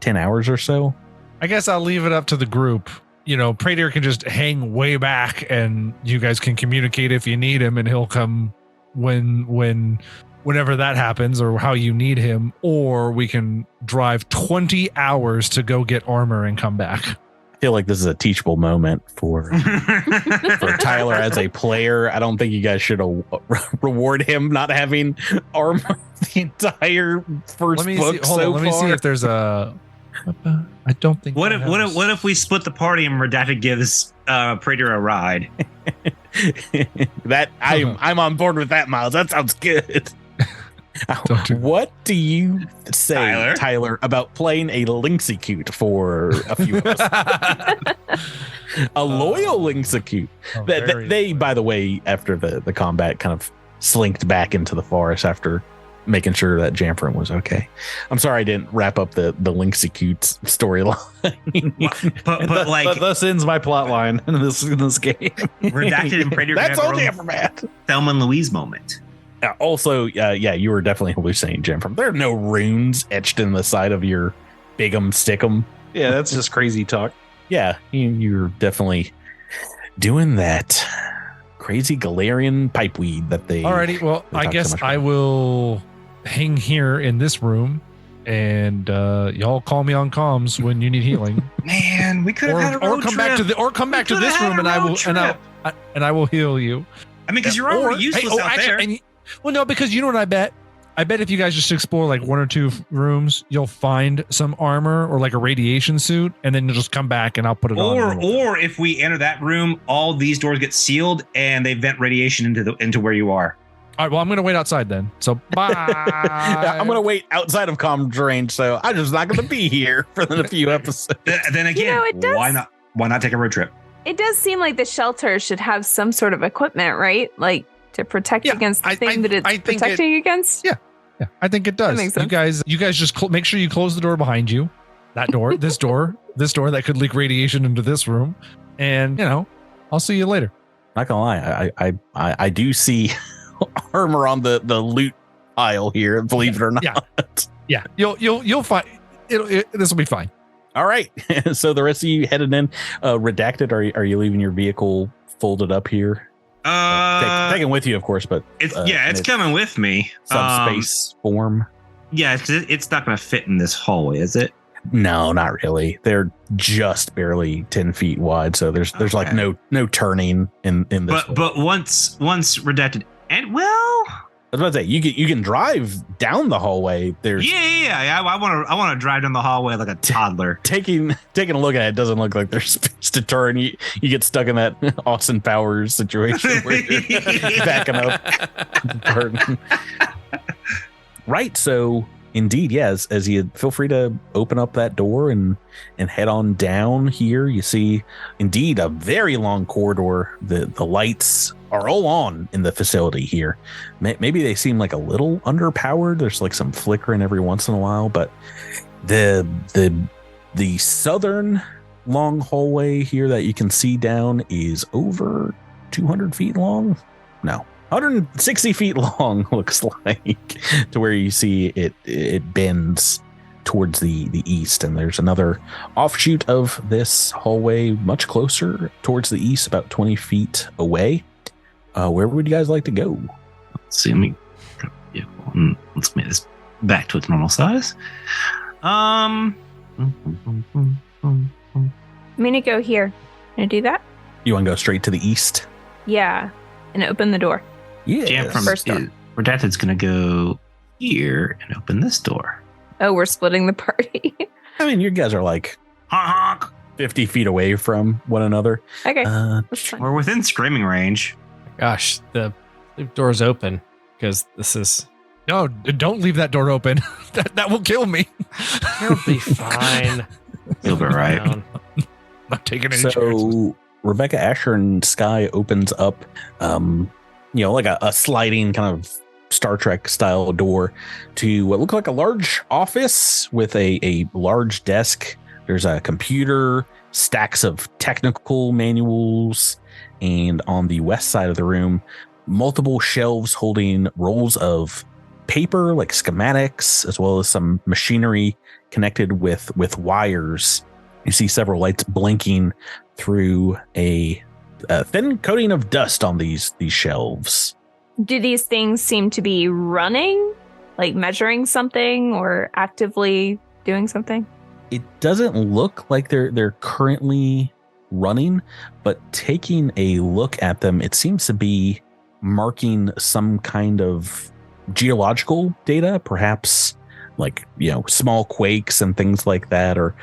10 hours or so. I guess I'll leave it up to the group. Praedir can just hang way back and you guys can communicate if you need him, and he'll come whenever that happens or how you need him, or we can drive 20 hours to go get armor and come back. I feel like this is a teachable moment for Tyler as a player. I don't think you guys should reward him not having armor the entire first book so far. Let me see if there's a... I don't think. What if we split the party and Redacted gives Praedir a ride? I'm on board with that, Miles. That sounds good. What do you say, Tyler, about playing a Lynxicute for a few episodes? A loyal Lynxicute. They, by the way, after the combat, kind of slinked back into the forest after making sure that Jamphram was okay. I'm sorry I didn't wrap up the Lynxicute storyline. but thus ends my plot line in this game. Redacted and Praedir. That's all Jamphram. Thelma and Louise moment. Also, you were definitely hallucinating, Jamphram. There are no runes etched in the side of your big'em stick'em. Yeah, that's just crazy talk. Yeah, you're definitely doing that crazy Galarian pipeweed that they. Alrighty, well, I guess I will hang here in this room, and y'all call me on comms when you need healing. Man, we could have had a road trip. Come back to this room, and I will heal you. I mean, because you're already useless out there. Well, no, because you know what I bet. I bet if you guys just explore like one or two rooms, you'll find some armor or like a radiation suit, and then you'll just come back and I'll put it on. Or if we enter that room, all these doors get sealed and they vent radiation into where you are. All right, well, I'm going to wait outside then. So bye. I'm going to wait outside of comms range, so I'm just not going to be here for the few episodes. Then again, why Why not take a road trip? It does seem like the shelter should have some sort of equipment, right? Like to protect against the thing that it's protecting against. Yeah, I think it does. That makes sense. You guys just make sure you close the door behind you. That door, this door that could leak radiation into this room, and I'll see you later. Not gonna lie, I do see armor on the loot pile here. Believe it or not. Yeah. You'll find this will be fine. All right. So the rest of you headed in. Redacted. Are you leaving your vehicle folded up here? Taking with you, of course, but it's coming with me. Some space form. Yeah, it's not going to fit in this hallway, is it? No, not really. They're just barely 10 feet wide, so there's like no turning in this. But once Redacted, and I was about to say you can drive down the hallway. There's I want to drive down the hallway like a toddler. Taking a look at it doesn't look like there's space to turn. You get stuck in that Austin Powers situation where you're backing up. Right. So indeed, yes. As you feel free to open up that door and head on down here, you see indeed a very long corridor. The lights are all on in the facility here. Maybe they seem like a little underpowered. There's like some flickering every once in a while, but the southern long hallway here that you can see down is over 200 feet long. No, 160 feet long, looks like, to where you see it bends towards the east, and there's another offshoot of this hallway much closer towards the east, about 20 feet away. Where would you guys like to go? Let's see. Let's make this back to its normal size. I'm gonna go here. Can I do that? You want to go straight to the east? Yeah, and open the door. Yeah. Jamphram First door. Redacted's gonna go here and open this door. Oh, we're splitting the party. I mean, you guys are like 50 feet away from one another. Okay, that's fine. We're within screaming range. Gosh, the door's open because this is. No, don't leave that door open. that will kill me. You'll be fine. You'll be right. Not taking any chances. So Rebecca, Asher, and Skye opens up, like a sliding kind of Star Trek style door to what looked like a large office with a large desk. There's a computer, stacks of technical manuals, and on the west side of the room, multiple shelves holding rolls of paper like schematics, as well as some machinery connected with wires. You see several lights blinking through a thin coating of dust on these shelves. Do these things seem to be running, like measuring something or actively doing something? It doesn't look like they're currently running, but taking a look at them, it seems to be marking some kind of geological data, perhaps like small quakes and things like that, or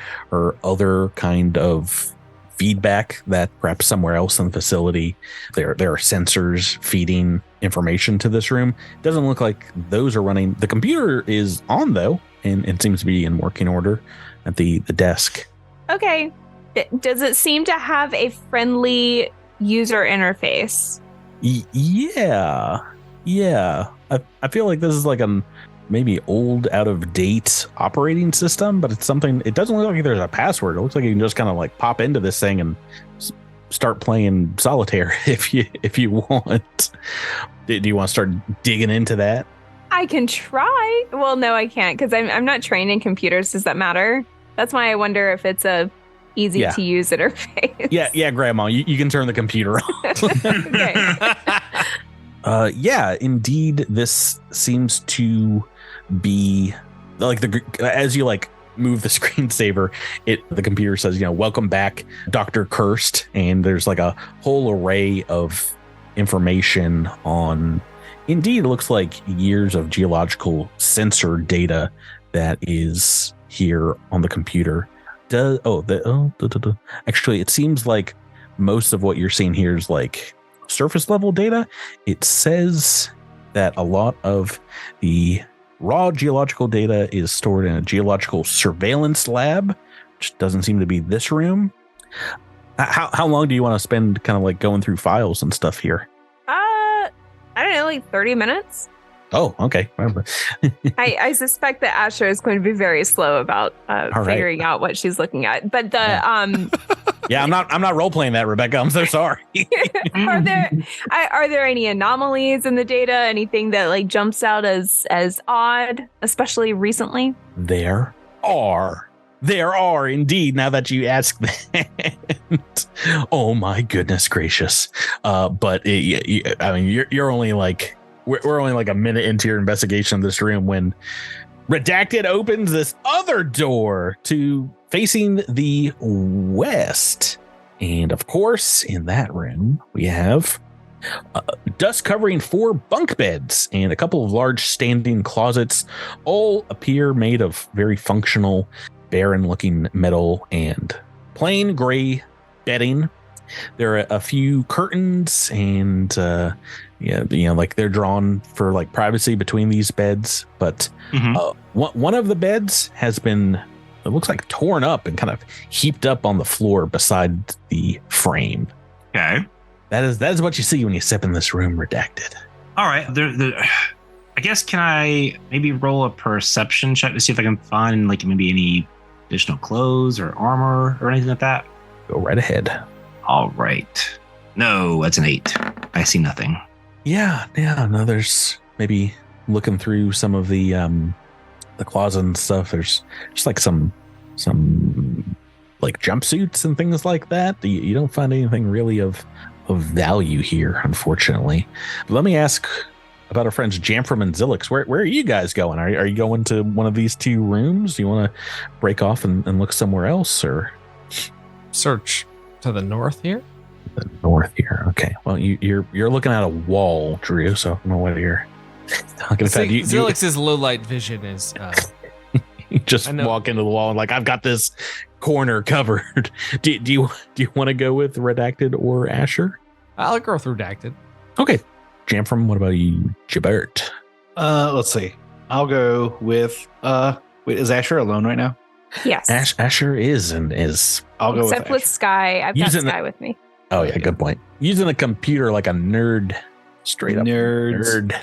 other kind of feedback that perhaps somewhere else in the facility there are sensors feeding information to this room. It doesn't look like those are running. The computer is on though, and it seems to be in working order at the desk. Okay. Does it seem to have a friendly user interface? Yeah. I feel like this is like a maybe old, out of date operating system, but it's something. It doesn't look like there's a password. It looks like you can just kind of like pop into this thing and start playing solitaire if you want. Do you want to start digging into that? I can try. Well, no, I can't because I'm not trained in computers. Does that matter? That's why I wonder if it's a easy to use interface. Yeah, Grandma, you can turn the computer on. Okay. Indeed, this seems to be like as you like move the screensaver, the computer says, welcome back, Dr. Kirst, and there's like a whole array of information on. Indeed, it looks like years of geological sensor data that is here on the computer. Actually, it seems like most of what you're seeing here is like surface level data. It says that a lot of the raw geological data is stored in a geological surveillance lab, which doesn't seem to be this room. How long do you want to spend kind of like going through files and stuff here? I don't know, like 30 minutes. Oh, okay. I suspect that Asher is going to be very slow about figuring out what she's looking at. But yeah, I'm not role playing that, Rebecca. I'm so sorry. are there any anomalies in the data? Anything that like jumps out as odd, especially recently? There are indeed. Now that you ask that, oh my goodness gracious! But I mean, you're only like. We're only like a minute into your investigation of this room when Redacted opens this other door to facing the west. And of course, in that room, we have dust covering 4 bunk beds and a couple of large standing closets. All appear made of very functional, barren looking metal and plain gray bedding. There are a few curtains and like they're drawn for like privacy between these beds. But one of the beds has been, it looks like torn up and kind of heaped up on the floor beside the frame. Okay. That is what you see when you step in this room, Redacted. All right. I guess, can I maybe roll a perception check to see if I can find like maybe any additional clothes or armor or anything like that? Go right ahead. All right. No, that's an 8. I see nothing. Yeah. No, there's maybe looking through some of the closet and stuff. There's just like some like jumpsuits and things like that. You don't find anything really of value here, unfortunately. But let me ask about our friends Jamphram and Zillex. Where are you guys going? Are you going to one of these 2 rooms? Do you want to break off and look somewhere else, or search to the north here? The north here. Okay. Well, you're looking at a wall, Drew. So I don't know whether you're talking about. Zillex's low light vision is. You just walk into the wall and like, I've got this corner covered. Do you want to go with Redacted or Asher? I'll go with Redacted. Okay. Jamphram, what about you, Gibert? Let's see. I'll go with wait, is Asher alone right now? Yes. Asher is and is. I'll go except with Skye. I've got Skye with me. Oh yeah, good point. Using a computer like a nerd, straight up nerd.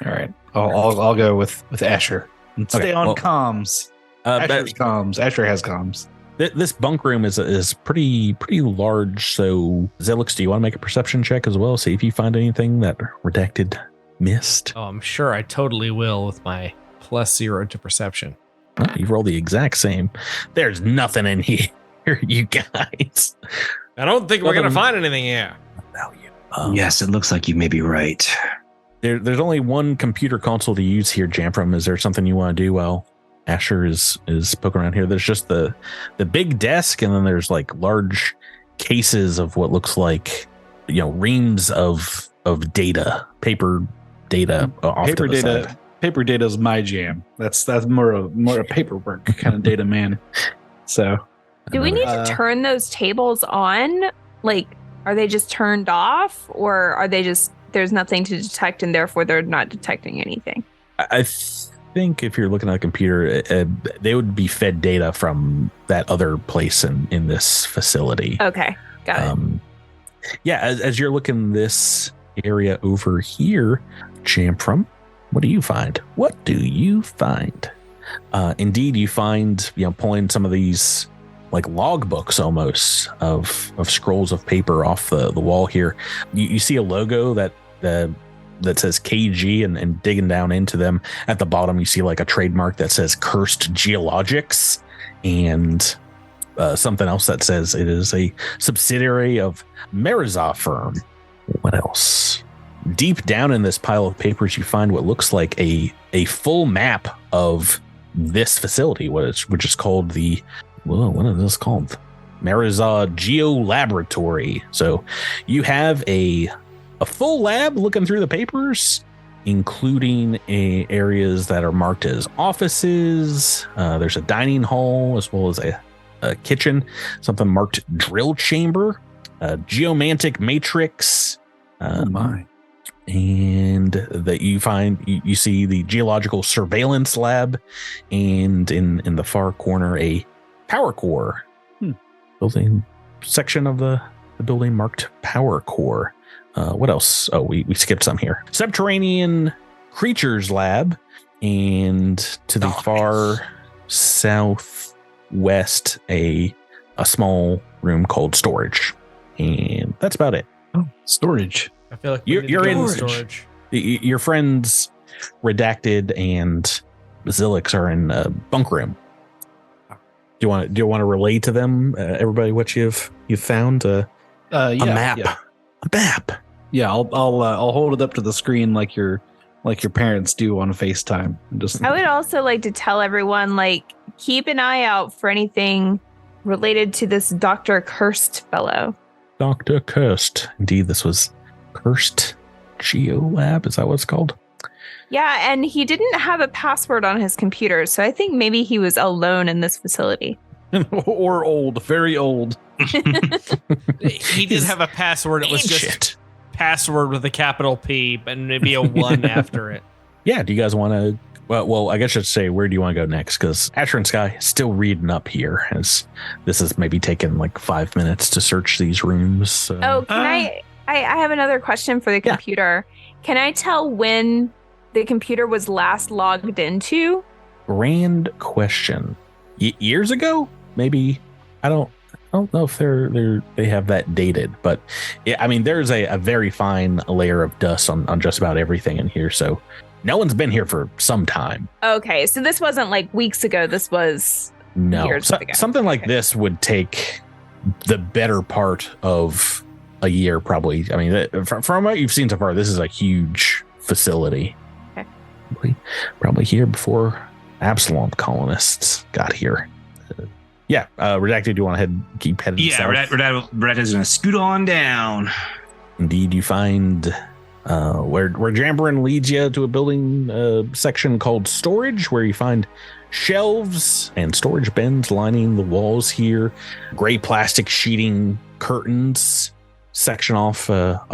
All right, I'll go with Asher. And stay on comms. Asher's comms. Asher has comms. This bunk room is pretty large. So Zillex, do you want to make a perception check as well? See if you find anything that Redacted missed. Oh, I'm sure I totally will with my +0 to perception. Oh, you've rolled the exact same. There's nothing in here, you guys. I don't think we're going to find anything here. Value. Yes, it looks like you may be right. There's only one computer console to use here, Jamphram. Is there something you want to do while Asher is poking around here? There's just the big desk, and then there's like large cases of what looks like, reams of data, paper data. Paper data. Side. Paper data is my jam. That's more a paperwork kind of data man. So. Do we need to turn those tables on? Like, are they just turned off, or are they just, there's nothing to detect and therefore they're not detecting anything? I think if you're looking at a computer, they would be fed data from that other place in this facility. Okay, got it. Yeah, as you're looking this area over here, Jamphram, what do you find? Indeed, you find, pulling some of these like logbooks almost of scrolls of paper off the wall here. You see a logo that says KG and digging down into them at the bottom, you see like a trademark that says Cursed Geologics and something else that says it is a subsidiary of Mechanic firm. What else? Deep down in this pile of papers, you find what looks like a full map of this facility, which is called what is this called? Mechanic Geo Laboratory. So you have a full lab looking through the papers, including areas that are marked as offices. There's a dining hall as well as a kitchen, something marked drill chamber, geomantic matrix. And that you see the geological surveillance lab, and in the far corner a power core building section of the building marked power core. What else? Oh, we skipped some here. Subterranean creatures lab, and to the far southwest, a small room called storage, and that's about it. Oh, storage. I feel like you're in storage. Your friends Redacted and Zillex are in a bunk room. Do you want to relay to them, everybody, what you've found? A map. Yeah. A map. Yeah, I'll hold it up to the screen like your parents do on FaceTime. I would also like to tell everyone, keep an eye out for anything related to this Dr. Cursed fellow. Dr. Cursed. Indeed, this was Cursed Geolab. Is that what it's called? Yeah, and he didn't have a password on his computer, so I think maybe he was alone in this facility. Or old, very old. He did have a password. It was just password with a capital P, but maybe a 1 after it. Yeah, do you guys want to... Well, I guess I should say, where do you want to go next? Because Asher and Skye still reading up here, as this has maybe taken 5 minutes to search these rooms. Can I have another question for the computer. Can I tell when the computer was last logged into? Grand question. Years ago? Maybe. I don't know if they have that dated, but I mean, there's a very fine layer of dust on just about everything in here, so no one's been here for some time. Okay, so this wasn't weeks ago. This was years ago. Something like this would take the better part of a year, probably. I mean, from what you've seen so far, this is a huge facility. Okay. Probably here before Absalom colonists got here. Redacted, do you want to keep heading south? Redact is going to scoot on down. Indeed, you find where Jamphram leads you to a building section called storage, where you find shelves and storage bins lining the walls here. Gray plastic sheeting curtains section off a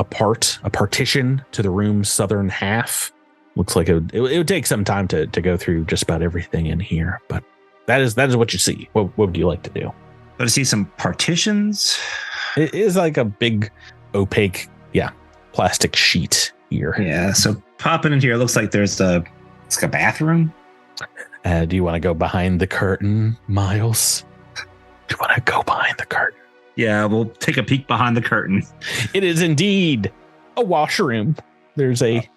partition to the room's southern half. Looks like it would take some time to go through just about everything in here, but that is what you see. What would you like to do? To see some partitions. It is like a big opaque, plastic sheet here. Yeah. So popping in here, it looks like there's a bathroom. Do you want to go behind the curtain, Myles? Do you want to go behind the curtain? Yeah, we'll take a peek behind the curtain. It is indeed a washroom. There's a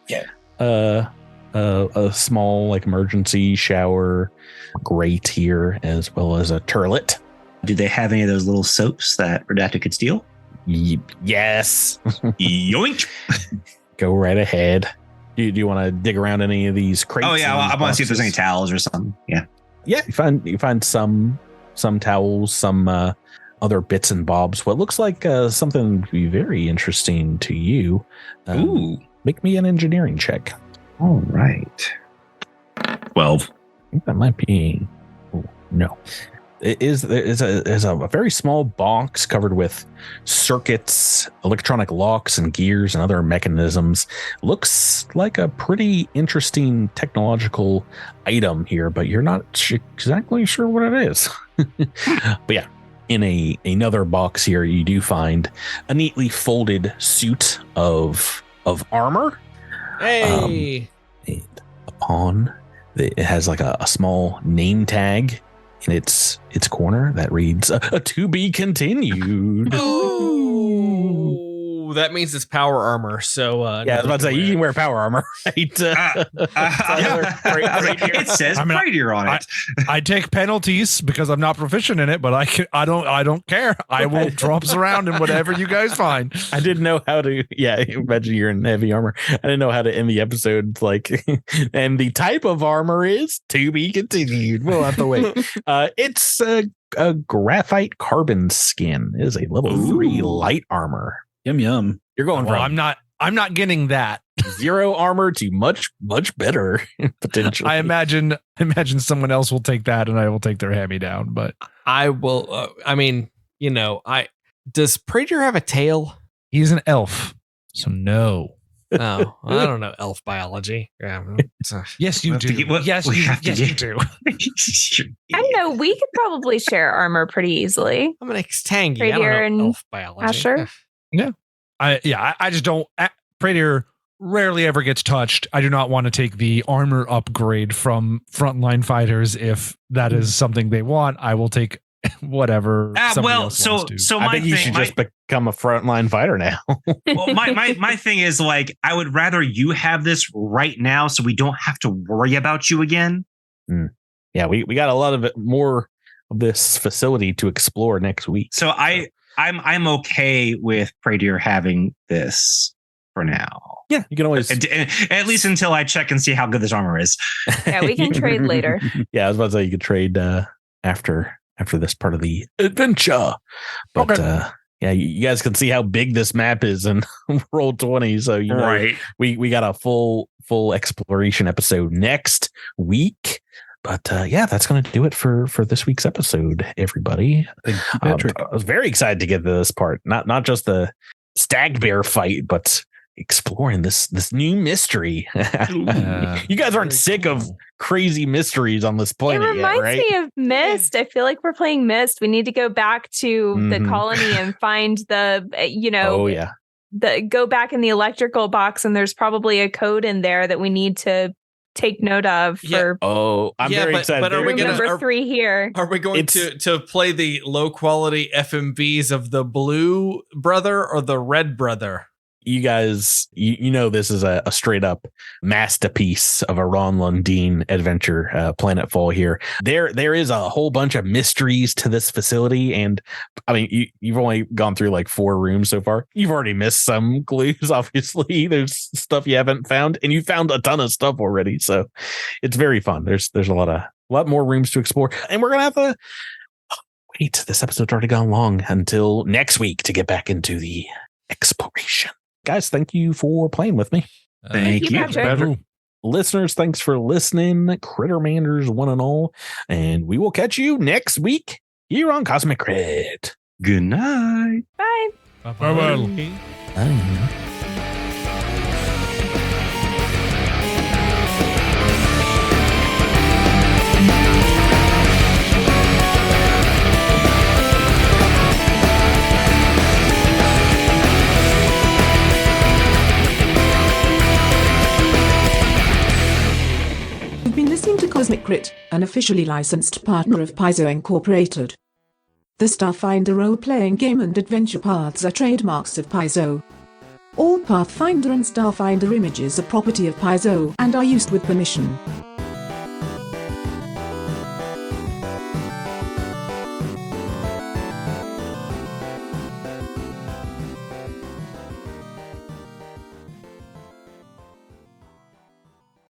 small emergency shower grate here, as well as a turlet. Do they have any of those little soaps that Redacted could steal? Yes. Yoink. Go right ahead. Do you want to dig around any of these crates? Oh yeah, I want to see if there's any towels or something. Yeah. Yeah, you find some towels, some other bits and bobs. What looks like something to be very interesting to you. Ooh. Make me an engineering check. All right. 12. I think that might be... Oh, no. It's a very small box covered with circuits, electronic locks and gears and other mechanisms. Looks like a pretty interesting technological item here, but you're not exactly sure what it is. But yeah, in another box here, you do find a neatly folded suit of armor. Hey. And upon it has a small name tag in its corner that reads to be continued. Ooh, that means it's power armor. So I was about to say you can wear power armor, right? It says Praedir on it. I take penalties because I'm not proficient in it, but I don't care. I will drops around in whatever you guys find. I didn't know how to. Yeah, imagine you're in heavy armor. I didn't know how to end the episode. And the type of armor is to be continued. We'll have to wait. It's a graphite carbon skin. It is a level 3 light armor. Yum. You're going from I'm not getting that. 0 armor to much better potentially. I imagine someone else will take that and I will take their hand-me-down, but I will does Praedir have a tail? He's an elf. So no. Oh, I don't know elf biology. Yeah. Yes, you do. Yes, you do. I don't know. We could probably share armor pretty easily. I'm an Ixtangi. Praedir I don't know and elf biology. Asher? Yeah. I just don't. Praedir rarely ever gets touched. I do not want to take the armor upgrade from frontline fighters. If that is something they want, I will take whatever. So I think you should just become a frontline fighter now. Well, my thing is like, I would rather you have this right now, so we don't have to worry about you again. Yeah, we got a lot of more of this facility to explore next week. So I'm okay with Praedir having this for now. Yeah, you can always at least until I check and see how good this armor is. Yeah, we can trade later. Yeah, I was about to say you could trade after this part of the adventure. But yeah, you guys can see how big this map is in Roll20. So right, we got a full exploration episode next week. But yeah, that's going to do it for this week's episode, everybody. I was very excited to get to this part. Not just the Stag Bear fight, but exploring this new mystery. You guys aren't sick of crazy mysteries on this planet yet, right? It reminds me of Myst. I feel like we're playing Myst. We need to go back to the colony and find go back in the electrical box, and there's probably a code in there that we need to take note of for I'm very excited. But are we gonna, number 3 here? Are we going to play the low quality FMVs of the blue brother or the red brother? You guys, you know this is a straight up masterpiece of a Ron Lundeen adventure, Planetfall here. There is a whole bunch of mysteries to this facility, and I mean, you've only gone through like 4 rooms so far. You've already missed some clues, obviously. There's stuff you haven't found, and you found a ton of stuff already. So it's very fun. There's a lot more rooms to explore, and we're gonna have to wait. This episode's already gone long until next week to get back into the exploration. Guys, thank you for playing with me. Thank you. Listeners, thanks for listening. Crittermanders, one and all. And we will catch you next week here on Cosmic Crit. Good night. Bye. Bye. You've been listening to Cosmic Crit, an officially licensed partner of Paizo Incorporated. The Starfinder role-playing game and adventure paths are trademarks of Paizo. All Pathfinder and Starfinder images are property of Paizo and are used with permission.